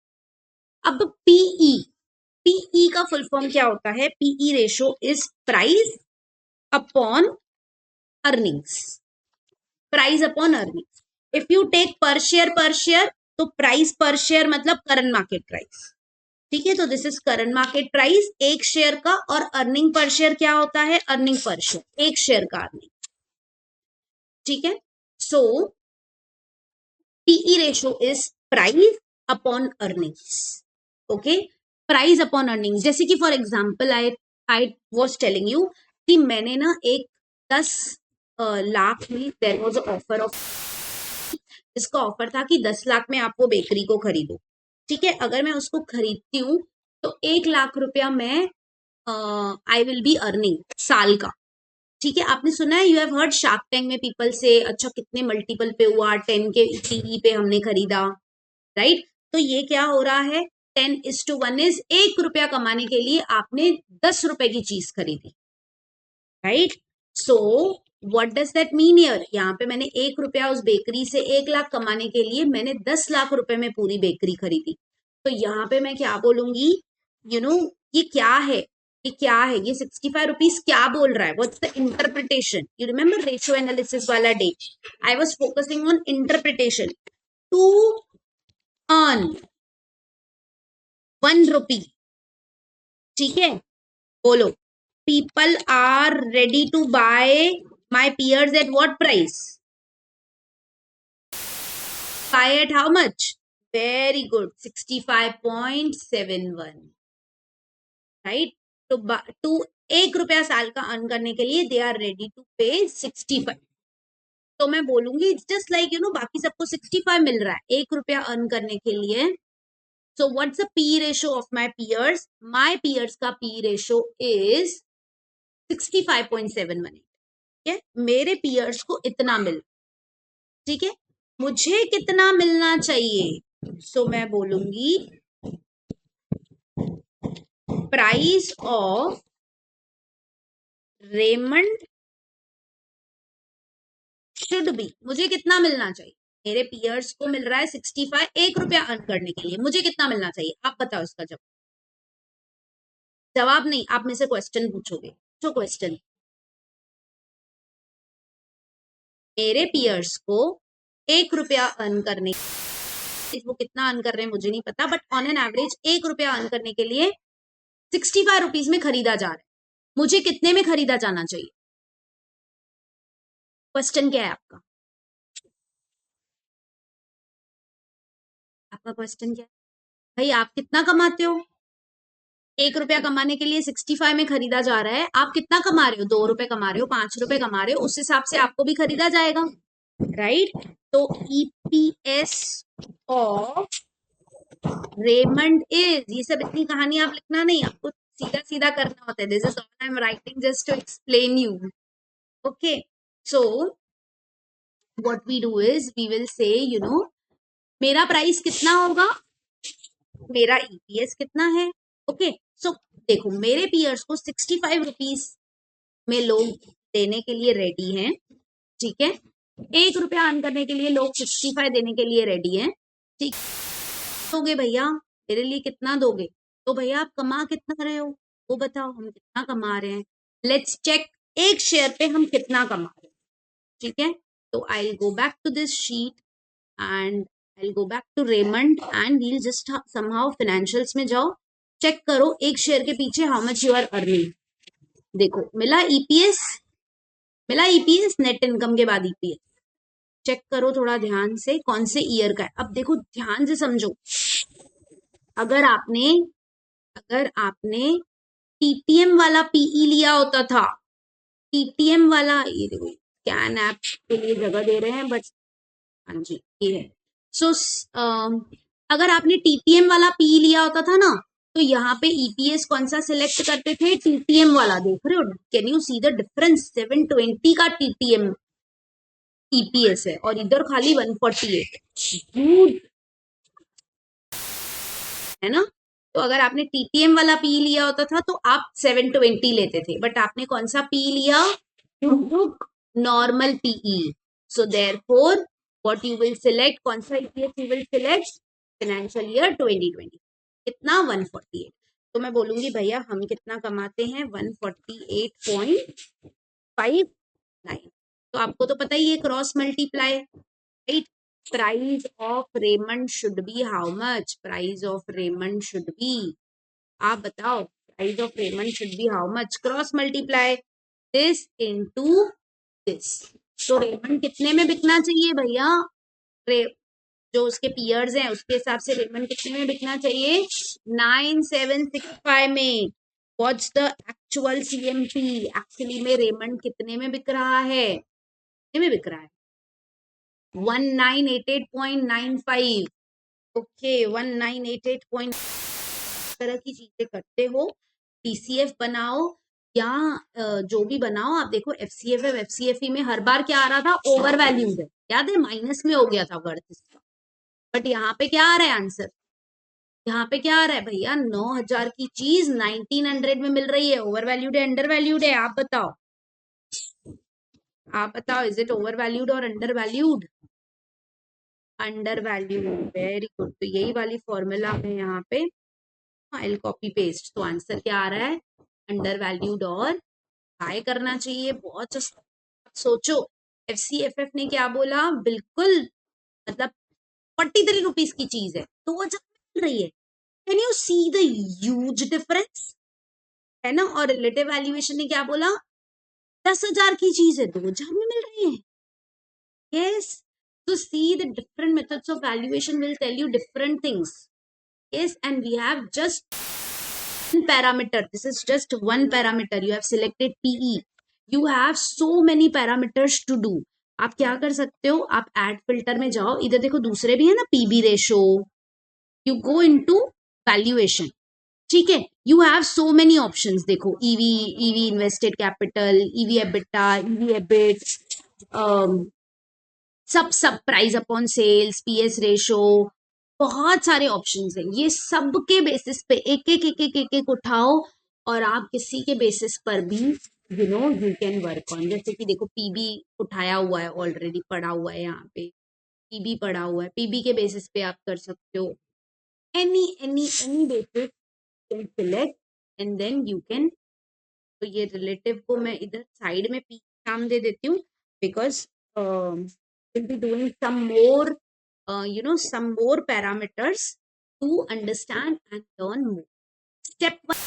अब पीई, पीई का फुल फॉर्म क्या होता है? PE ratio is price upon earnings, price upon earnings. If you take per share, तो प्राइस पर शेयर मतलब करंट मार्केट प्राइस, ठीक है। तो this is current market price एक शेयर का, और अर्निंग पर शेयर क्या होता है? अर्निंग पर शेयर, एक शेयर का अर्निंग, ठीक है। So PE ratio is price upon earnings, okay, price upon earnings. जैसे कि for example I was telling you कि मैंने ना एक 10 लाख में देयर वाज ऑफर ऑफ, इसका ऑफर था कि 10 लाख में आप वो बेकरी को खरीदो, ठीक है। अगर मैं उसको खरीदती हूँ तो 1 लाख रुपया मैं आई विल बी अर्निंग साल का, ठीक है। आपने सुना है, you have heard shark tank में पीपल से, अच्छा कितने मल्टीपल पे हुआ, 10 के पीई पे हमने खरीदा, राइट। तो ये क्या हो रहा है, 10:1 इज 1 रुपया कमाने के लिए आपने 10 रुपए की चीज खरीदी, right. So what does that mean here, यहाँ पे मैंने 1 रुपया उस बेकरी से 1 लाख कमाने के लिए मैंने 10 लाख रुपए में पूरी बेकरी खरीदी। तो यहाँ पे मैं क्या बोलूंगी, यू नो ये क्या है, ये क्या है, ये 65 रुपीज क्या बोल रहा है, what's the interpretation? You remember ratio analysis वाला day, I was focusing on interpretation. To earn 1 rupee, ठीक है, बोलो, people are ready to buy my peers at what price? Buy at how much? Very good, 65.71, right? तो 1 रुपया साल का अर्न करने के लिए दे आर रेडी टू पे 65। तो मैं बोलूंगी it's just like you know बाकी सबको 65 मिल रहा है 1 रुपया अर्न करने के लिए। So what's the P ratio of my peers? My peers का पी रेशियो इज 65.71, ठीक है। मेरे पियर्स को इतना मिल, ठीक है, मुझे कितना मिलना चाहिए? सो मैं बोलूंगी price of Raymond should B, मुझे कितना मिलना चाहिए? मेरे पियर्स को मिल रहा है 65, 1 रुपया अर्न करने के लिए मुझे कितना मिलना चाहिए? आप बताओ इसका जवाब। जवाब नहीं, आप में से क्वेश्चन पूछोगे, जो क्वेश्चन मेरे पियर्स को 1 रुपया अर्न करने, वो कितना अर्न कर रहे हैं मुझे नहीं पता, बट ऑन एन एवरेज 1 रुपया अर्न करने के लिए 65 रुपीज में खरीदा जा रहा है। मुझे कितने में खरीदा जाना चाहिए? क्वेश्चन क्या है आपका? आपका क्वेश्चन क्या है भाई? आप कितना कमाते हो? 1 रुपया कमाने के लिए 65 में खरीदा जा रहा है। आप कितना कमा रहे हो? 2 रुपए कमा रहे हो, 5 रुपए कमा रहे हो, उस हिसाब से आपको भी खरीदा जाएगा, राइट? तो ईपीएस ऑफ रेमंड इज, ये सब इतनी कहानी आप लिखना नहीं, आपको सीधा सीधा करना होता है। This is all I am writing just to explain you. Okay, so what we do is we will say मेरा प्राइस कितना होगा, मेरा ईपीएस कितना है। ओके, सो देखो मेरे पियर्स को 65 रुपीज में लोग देने के लिए रेडी हैं, ठीक है? 1 रुपया अर्न करने के लिए लोग 65 देने के लिए रेडी हैं, ठीक? दोगे भैया, मेरे लिए कितना दोगे? तो भैया आप कमा कितना रहे हो वो बताओ, हम कितना कमा रहे हैं। लेट्स चेक एक शेयर पे हम कितना कमा रहे हैं, ठीक है? तो I will go back to this sheet and I will go back to Raymond and we'll just somehow financials में जाओ, चेक करो एक शेयर के पीछे how much you are earning. देखो मिला ईपीएस, मिला ईपीएस, नेट इनकम के बाद ईपीएस। चेक करो थोड़ा ध्यान से कौन से ईयर का है। अब देखो ध्यान से समझो, अगर आपने टीटीएम वाला पीई लिया होता था, टीटीएम वाला, ये देखो स्कैन ऐप के लिए जगह दे रहे हैं, बट हाँ जी ये है। सो अगर आपने टीटीएम वाला पी लिया होता था ना, तो यहाँ पे ईपीएस कौन सा सिलेक्ट करते थे? टीटीएम वाला। देख रहे हो, can you see the difference? 720 का टीटीएम ईपीएस है और इधर खाली 148 है ना। तो अगर आपने टीटीएम वाला पी लिया होता था तो आप 720 लेते थे, बट आपने कौन सा पी लिया? Normal PE. So therefore what you will select, कौन सा EPS you will select? Financial year 2020। कितना? 148। तो मैं बोलूंगी भैया हम कितना कमाते हैं? 148.59। तो आपको तो पता ही है cross multiply, right? Price of Raymond should B how much? Price of Raymond should B, आप बताओ, price of Raymond should B how much? Cross multiply this into this. तो रेमंड कितने में बिकना चाहिए भैया? जो उसके पियर्स हैं उसके हिसाब से रेमंड कितने में बिकना चाहिए? 9765 में। What's the actual CMP? Actually में रेमंड कितने में बिक रहा है? कितने में बिक रहा है? 1988.95। ओके, 1988. तरह की चीजें करते हो, टीसीएफ बनाओ या जो भी बनाओ, आप देखो एफसीएफ है, एफसीएफई में हर बार क्या आ रहा था? ओवर वैल्यूड है, याद है? माइनस में हो गया था वर्थ इसका। बट यहाँ पे क्या आ रहा है आंसर? यहाँ पे क्या आ रहा है भैया? 9000 की चीज 1900 में मिल रही है। ओवर वैल्यूड है, अंडर वैल्यूड है? आप बताओ, आप बताओ, इज इट ओवर वैल्यूड और under valued? Under valued. Very good. तो यही वाली फॉर्मूला है यहाँ पे, फाइल कॉपी पेस्ट। तो आंसर क्या आ रहा है? अंडर वैल्यूड और बाय करना चाहिए। बहुत सोचो, एफसीएफएफ ने क्या बोला? बिल्कुल, मतलब 43 रुपीज की चीज है 2000 मिल रही है। Can you see the huge difference, है ना? और रिलेटिव वैल्यूएशन ने क्या बोला? 10,000 की चीज है 2000 में मिल रही है। Yes, so see the different methods of valuation will tell you different things. Yes, and we have just one parameter. This is just one parameter. You have selected PE. You have so many parameters to do. आप क्या कर सकते हो? आप एड फिल्टर में जाओ, इधर देखो दूसरे भी है ना, PB ratio, you go into valuation, ठीक है? You have so many options. देखो EV, EV invested capital, EV EBITDA, EV EBIT, सब price upon sales, PS ratio, बहुत सारे ऑप्शंस हैं। ये सब के बेसिस पे एक एक उठाओ और आप किसी के बेसिस पर भी यू कैन वर्क ऑन। जैसे कि देखो पीबी उठाया हुआ है, ऑलरेडी पड़ा हुआ है यहाँ पे, पीबी पड़ा हुआ है, पीबी के बेसिस पे आप कर सकते हो। Any basis can select and then you can. तो ये रिलेटिव को मैं इधर साइड में पी नाम दे देती हूँ, because will be doing some more, some more parameters to understand and learn more. Step 1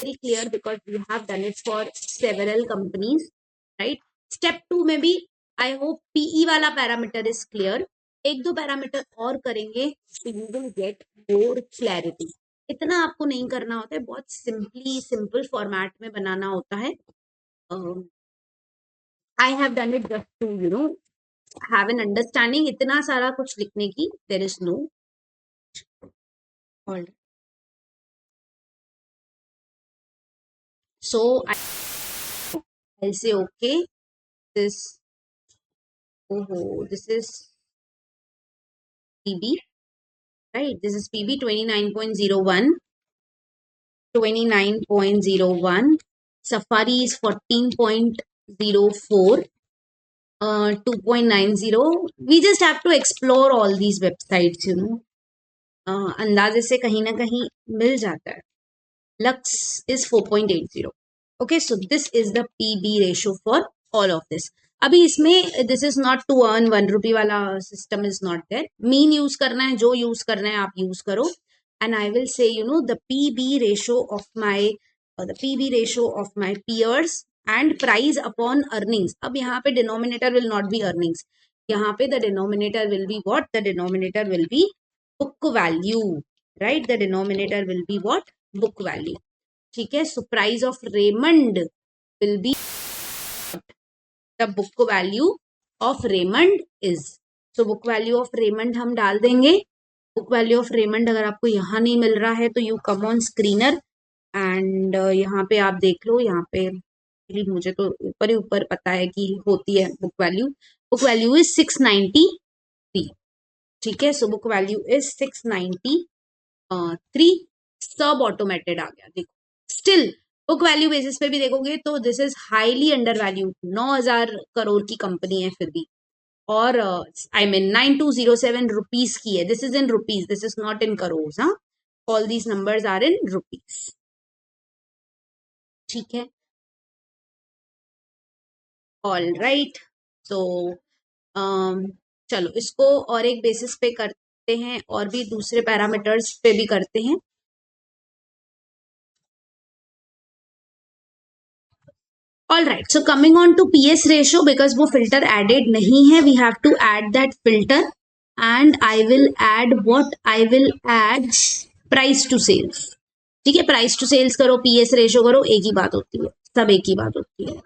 very clear because we have done it for several companies, right? Step 2 में भी I hope PE वाला parameter is clear. एक दो पैरामीटर और करेंगे तो you will get more clarity. इतना आपको नहीं करना होता है, बहुत सिंपल फॉर्मेट में बनाना होता है. I have done it just to have an understanding. इतना सारा कुछ लिखने की there is no. So I'll say okay. This is PB, right? This is PB 29.01. 29.01. Safari is 14.04. 2.90. We just have to explore all these websites, अंदाजे से कहीं ना कहीं मिल जाता है. Lux is 4.80. Okay, so this is the PB ratio for all of this. अभी इसमें this is not to earn 1 rupee वाला system is not there. Mean use करना है, जो use करना है आप use करो. And I will say the PB ratio of my peers and price upon earnings. अब यहाँ पे denominator will not be earnings. यहाँ पे the denominator will be what? The denominator will be book value, right? The denominator will be what? Book value. ठीक है. So price of Raymond will be the book value of Raymond is. So book value of Raymond हम डाल देंगे. Book value of Raymond अगर आपको यहाँ नहीं मिल रहा है तो you come on screener and यहाँ पे आप देख लो. यहाँ पे मुझे तो ऊपर ही ऊपर पता है कि होती है book value. Book value is 693. ठीक है. So book value is 693. सब ऑटोमेटेड आ गया. देखो स्टिल बुक वैल्यू बेसिस पे भी देखोगे तो this is highly under value. 9,000 crore की कंपनी है फिर भी, और आई मीन 9207 रुपीज की है. This is in rupees, this is not in crore. हाँ, all these numbers are in rupees. ठीक है. All right. तो चलो इसको और एक बेसिस पे करते हैं और भी दूसरे पैरामीटर्स पे भी करते हैं. All right, so coming on to PS ratio, because वो filter added नहीं है, we have to add that filter, and I will add what? I will add price to sales. ठीक है. price to sales करो, PS ratio करो, एक ही बात होती है, सब एक ही बात होती है.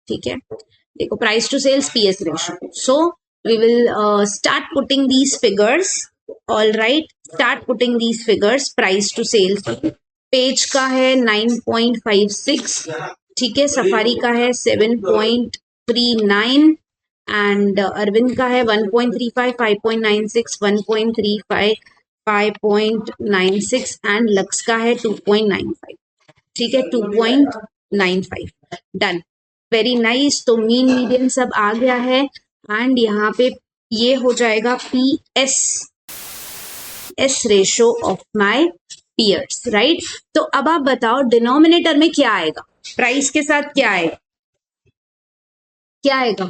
ठीक है. देखो price to sales, PS ratio. So we will start putting these figures. All right, start putting these figures. price to sales page का है 9.56. ठीक है. सफारी का है 7.39 एंड अरविंद का है 1.35, 5.96, 1.35, 5.96 एंड लक्स का है 2.95. ठीक है. 2.95. डन. Very nice. तो मीन मीडियन सब आ गया है एंड यहाँ पे ये हो जाएगा PS ratio of my peers, right. तो अब आप बताओ डिनोमिनेटर में क्या आएगा, प्राइस के साथ क्या आएगा, क्या आएगा?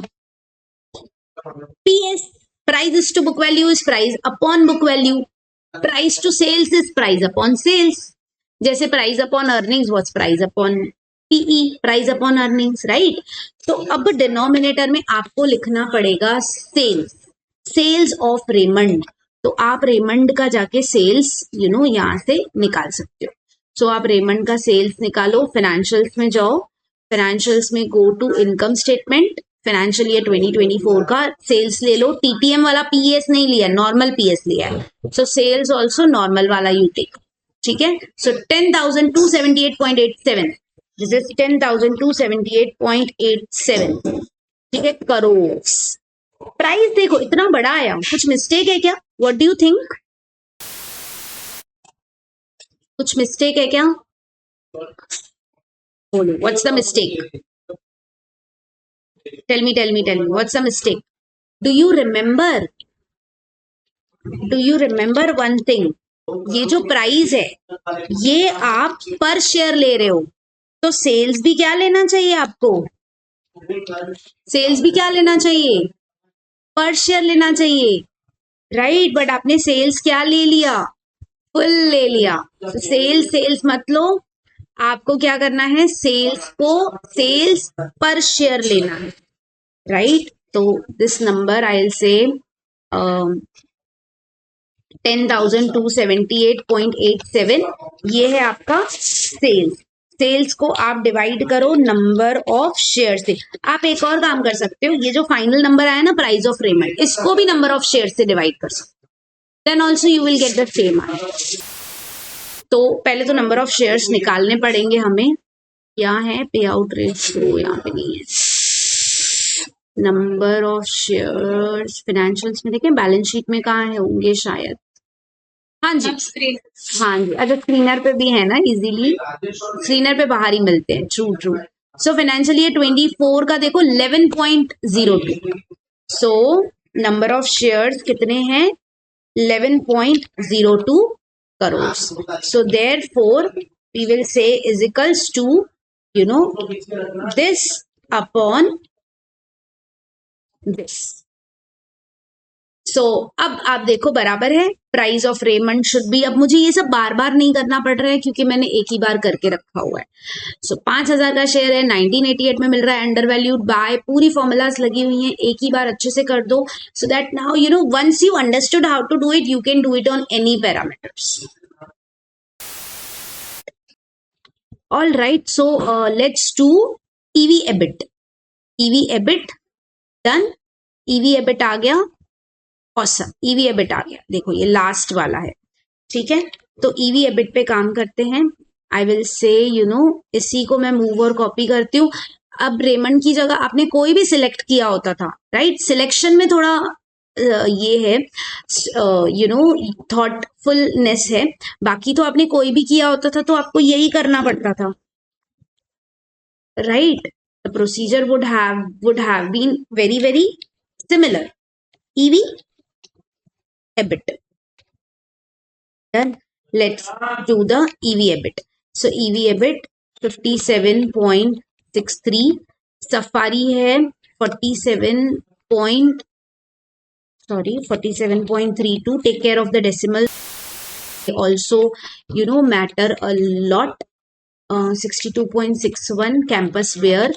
PS, price to book value is price upon book value. Price to sales is price upon sales. जैसे price upon earnings was price upon PE, price upon earnings, right. तो अब डिनोमिनेटर में आपको लिखना पड़ेगा सेल्स ऑफ रेमंड. तो आप रेमंड का जाके सेल्स यहाँ से निकाल सकते हो. सो आप रेमंड का सेल्स निकालो. फाइनेंशियल्स में जाओ, फाइनेंशियल्स में go to income statement. Financial year 2024 का सेल्स ले लो. TTM वाला PS नहीं लिया, नॉर्मल PS लिया है. सो सेल्स ऑल्सो नॉर्मल वाला यू टेक. ठीक है. सो 10,278.87. This is 10,278.87. ठीक है. करोड़. प्राइस देखो इतना बड़ा आया, कुछ मिस्टेक है क्या? What do you think? कुछ मिस्टेक है क्या? बोलो, what's the mistake? Tell me what's the mistake? Do you remember one thing? ये जो प्राइस है ये आप पर शेयर ले रहे हो, तो सेल्स भी क्या लेना चाहिए आपको? सेल्स भी क्या लेना चाहिए? पर शेयर लेना चाहिए, राइट, बट आपने सेल्स क्या ले लिया, फुल ले लिया। तो सेल्स मत लो, आपको क्या करना है, सेल्स पर शेयर लेना है, राइट। तो दिस नंबर आई विल से 10,278.87 ये है आपका सेल्स को आप डिवाइड करो नंबर ऑफ शेयर से। आप एक और काम कर सकते हो, ये जो फाइनल नंबर आया ना प्राइस ऑफ रेमंड, इसको भी नंबर ऑफ शेयर से डिवाइड कर सकते हो, then also you will get the same answer. तो पहले तो नंबर ऑफ शेयर्स निकालने पड़ेंगे हमें। यहाँ है पे आउट रेशियो, यहाँ पे नहीं है। नंबर ऑफ शेयर्स फाइनेंशियल्स में देखें, बैलेंस शीट में कहाँ है, होंगे शायद, हाँ जी हाँ जी, अच्छा स्क्रीनर पे भी है ना, इजीली स्क्रीनर पे बाहर ही मिलते हैं, ट्रू। सो फाइनेंशियल ईयर 24 का देखो 11.02, सो नंबर ऑफ शेयर्स कितने हैं, 11.02 crore. So therefore we will say is equals to this upon this. So अब आप देखो बराबर है, price of Raymond should be, अब मुझे ये सब बार बार नहीं करना पड़ रहा है क्योंकि मैंने एक ही बार करके रखा हुआ है। सो 5,000 का शेयर है, 1988 में मिल रहा है, अंडर वैल्यूड बाय, पूरी फॉर्मूलाज लगी हुई हैं, एक ही बार अच्छे से कर दो, so that now once you understood how to do it, you can do it on any parameters. All right, so let's do EV EBIT done, EV EBIT आ गया, ऑसम, ईवी एबिट आ गया, देखो ये लास्ट वाला है, ठीक है। तो ईवी एबिट पे काम करते हैं, आई विल से इसी को मैं मूव और कॉपी करती हूँ। अब रेमंड की जगह आपने कोई भी सिलेक्ट किया होता था, राइट, सिलेक्शन में थोड़ा ये है थॉटफुलनेस है, बाकी तो आपने कोई भी किया होता था तो आपको यही करना पड़ता था, right. The procedure would have been very similar. EV EBIT. Then let's do the EV EBIT. So EV EBIT 57.63, safari है 47.32. Take care of the decimal. Also, matter a lot. 62.61 campus wear,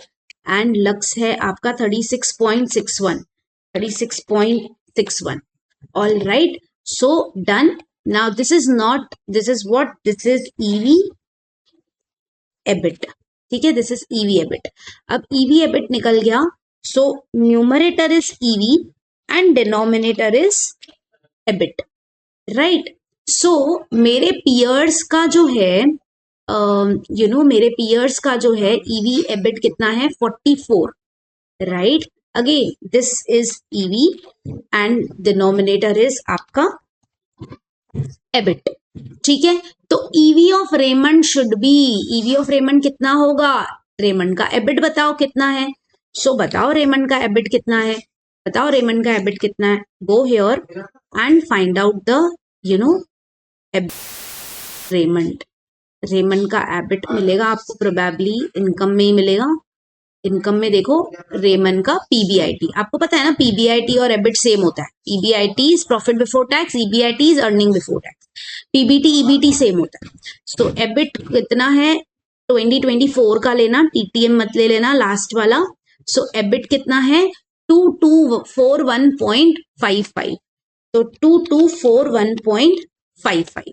and Lux है आपका 36.61. All right, so done. Now this is EV EBIT, ठीक है, दिस इज ईवी एबिट। अब ईवी एबिट निकल गया, so numerator is EV and denominator is EBIT, right. So मेरे पियर्स का जो है मेरे पियर्स का जो है ईवी एबिट कितना है, 44, right. Again this is EV and denominator is आपका एबिट, ठीक है। तो EV of Raymond should B, EV of Raymond कितना होगा, रेमंड का एबिट बताओ कितना है, सो बताओ रेमंड का एबिट कितना है, बताओ रेमंड का एबिट कितना है, go here and find out the Raymond का एबिट मिलेगा आपको, प्रोबेबली इनकम में ही मिलेगा। इनकम में देखो रेमंड का पीबीआईटी, आपको पता है ना पीबीआईटी और एबिट सेम होता है, PBIT is profit before tax, EBIT is earning before tax, PBT EBT same होता है। सो एबिट कितना है 2024 का लेना, टीटीएम मत ले लेना लास्ट वाला। सो एबिट कितना है 2241.55, तो 2241.55,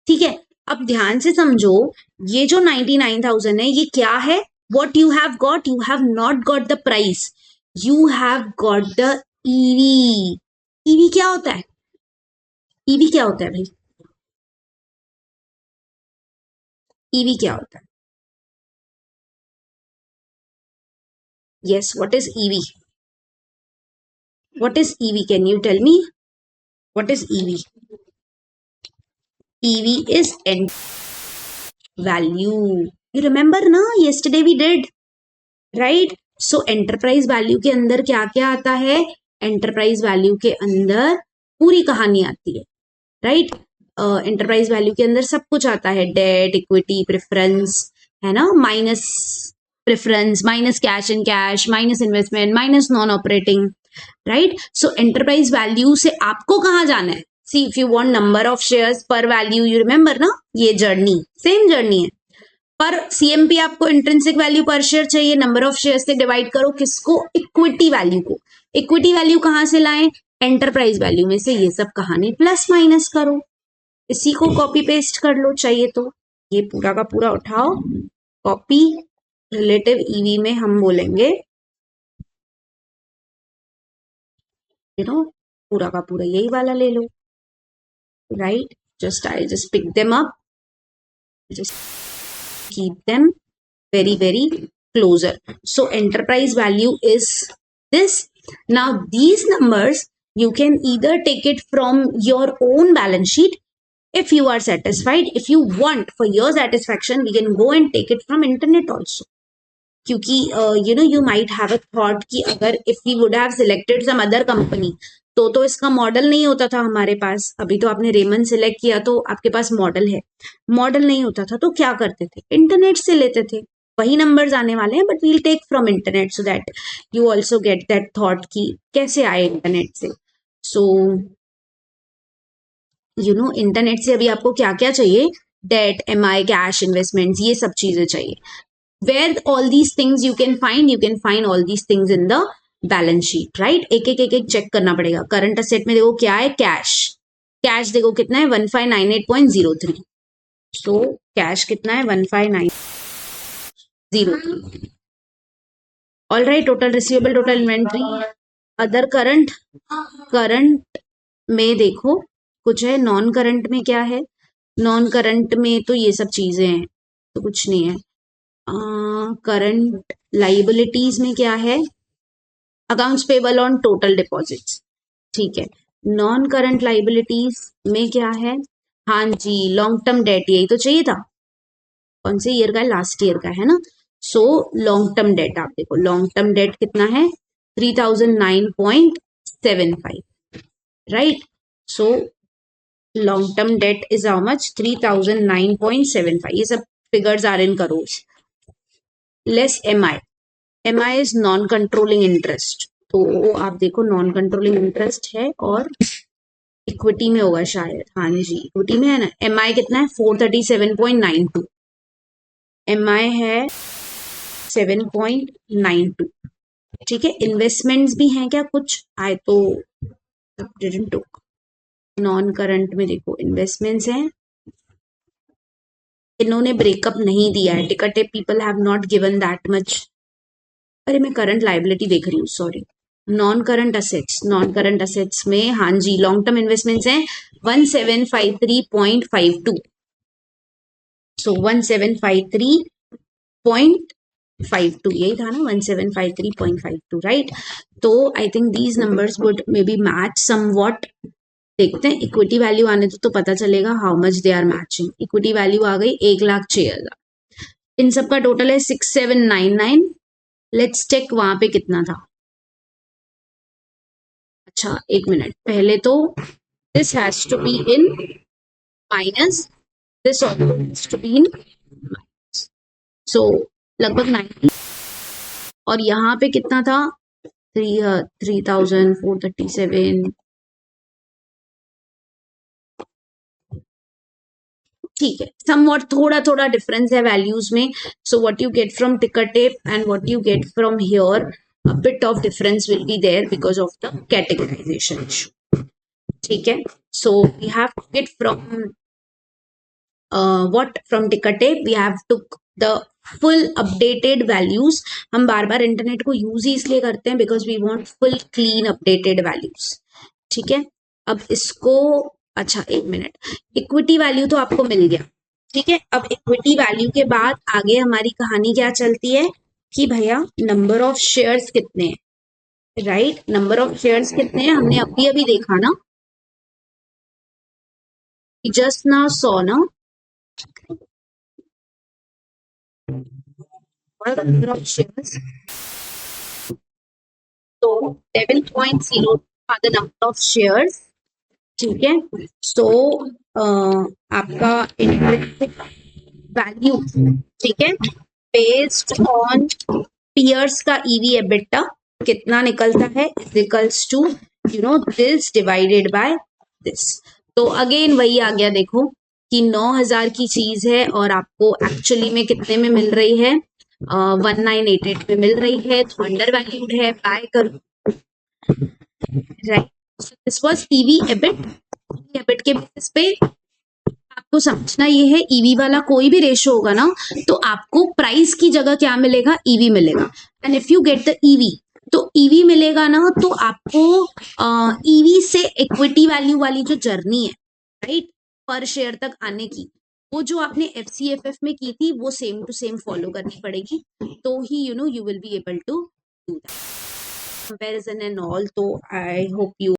ठीक है। अब ध्यान से समझो, ये जो 99,000 है ये क्या है, what you have got, you have not got the price, you have got the EV. EV क्या होता है, EV क्या होता है भाई, EV क्या होता है, yes, what is EV, what is EV, can you tell me what is EV? EV is end value, you remember na, yesterday we did, right. So enterprise value के अंदर क्या क्या आता है, enterprise value के अंदर पूरी कहानी आती है, right. enterprise value के अंदर सब कुछ आता है, डेट, इक्विटी, प्रेफरेंस, है ना, minus preference, minus cash and cash, minus investment, minus non operating, right. So enterprise value से आपको कहाँ जाना है? See if you want number of shares पर वैल्यू, यू रिमेंबर ना, ये जर्नी सेम जर्नी है. पर सीएमपी आपको इंट्रिंसिक वैल्यू पर शेयर चाहिए, नंबर ऑफ शेयर से डिवाइड करो किसको? इक्विटी वैल्यू को. इक्विटी वैल्यू कहां से लाएं? एंटरप्राइज वैल्यू में से. ये सब कहानी प्लस माइनस करो, इसी को कॉपी पेस्ट कर लो चाहिए तो. ये पूरा का पूरा उठाओ, कॉपी, रिलेटिव ईवी में हम बोलेंगे पूरा का पूरा यही वाला ले लो. Right, just I just pick them up, just keep them very closer. So enterprise value is this. Now these numbers you can either take it from your own balance sheet if you are satisfied. If you want for your satisfaction, we can go and take it from internet also. क्योंकि you might have a thought कि अगर if we would have selected some other company तो इसका मॉडल नहीं होता था हमारे पास. अभी तो आपने रेमन सिलेक्ट किया तो आपके पास मॉडल है. मॉडल नहीं होता था तो क्या करते थे? इंटरनेट से लेते थे. वही नंबर्स आने वाले हैं but we'll take from internet so that you also get that thought कि कैसे आए इंटरनेट से. सो इंटरनेट से अभी आपको क्या क्या चाहिए? डेट, एमआई, कैश, इन्वेस्टमेंट्स, ये सब चीजें चाहिए. Where all these things you can find all these things in the balance sheet, right? एक एक चेक करना पड़ेगा. करंट असेट में देखो क्या है? कैश. कैश देखो कितना है? 1598.03. सो कैश कितना है? 1598.03. All right. Total receivable, total inventory, other current. Current में देखो कुछ है. नॉन करंट में क्या है? नॉन करंट में तो ये सब चीजें हैं तो कुछ नहीं है. करंट लाइबिलिटीज में क्या है? Accounts payable on total deposits. ठीक है. नॉन करंट लाइबिलिटीज में क्या है? हाँ जी, लॉन्ग टर्म डेट. यही तो चाहिए था. कौन से ईयर का है? लास्ट ईयर का है ना. सो लॉन्ग टर्म डेट आप देखो. लॉन्ग टर्म डेट कितना है? 3009.75. Right. So long term debt is how much? 3009.75. ये सब figures are in crore. Less MI. MI is non controlling interest. तो आप देखो नॉन कंट्रोलिंग इंटरेस्ट है और इक्विटी में होगा शायद. हाँ जी, इक्विटी में है ना. एमआई कितना है? 437.92. एमआई है 7.92. ठीक है. इन्वेस्टमेंट्स भी हैं क्या कुछ? आए तो डिडंट टुक. नॉन करंट में देखो इन्वेस्टमेंट्स हैं. इन्होंने ब्रेकअप नहीं दिया है. Tickertape people have not given that much. अरे मैं करंट लाइबिलिटी देख रही हूँ, sorry. Non current assets. Non current assets में हाँ जी लॉन्ग टर्म इन्वेस्टमेंट्स हैं 1753.52. सो 1753.52 यही था ना. 1753.52. राइट. तो I think these numbers would may be match somewhat. देखते हैं इक्विटी वैल्यू आने तो पता चलेगा how much they are matching. Equity value आ गई 1,06,000. इन सब का टोटल है 6799. लेट्स चेक वहां पे कितना था. अच्छा एक मिनट, पहले तो this has to be in minus, this also has to be in minus. So लगभग 90. और यहाँ पे कितना था? 3,437. ठीक है. समवॉट थोड़ा थोड़ा डिफरेंस है वैल्यूज में. So what you get from Tickertape and what you get from here, a bit of difference will be there because of the categorization issue. ठीक है. So we have to get from what from टिकटेप we have took the full updated values. हम बार बार इंटरनेट को यूज ही इसलिए करते हैं because we want full clean updated values. ठीक है. अब इसको अच्छा एक मिनट, इक्विटी वैल्यू तो आपको मिल गया. ठीक है. अब इक्विटी वैल्यू के बाद आगे हमारी कहानी क्या चलती है कि भैया नंबर ऑफ शेयर्स कितने हैं. राइट. नंबर ऑफ शेयर्स कितने हैं हमने अभी अभी देखा ना. जस्ट नाउ सॉ ना नंबर ऑफ शेयर्स. तो 11.0 are the number of shares. ठीक है. सो आपका इंट्रिंसिक वैल्यू, ठीक है, बेस्ड ऑन पीयर्स का ईवी एबिटा कितना निकलता है is equals to this divided by this. तो अगेन वही आ गया, देखो कि 9,000 की चीज है और आपको एक्चुअली में कितने में मिल रही है, 1988 में मिल रही है, तो अंडर वैल्यूड है, बाय करो, right. This was EV EBIT के बेसिस पे आपको समझना ये है, ईवी वाला कोई भी रेशो होगा ना तो आपको प्राइस की जगह क्या मिलेगा, ईवी मिलेगा। And if you get the EV, तो ईवी मिलेगा ना तो आपको ईवी से इक्विटी वैल्यू वाली जो जर्नी है, राइट, पर शेयर तक आने की, वो जो आपने FCFF में की थी वो सेम टू सेम फॉलो करनी पड़ेगी, तो ही you will be able to do that comparison and all. तो आई होप यू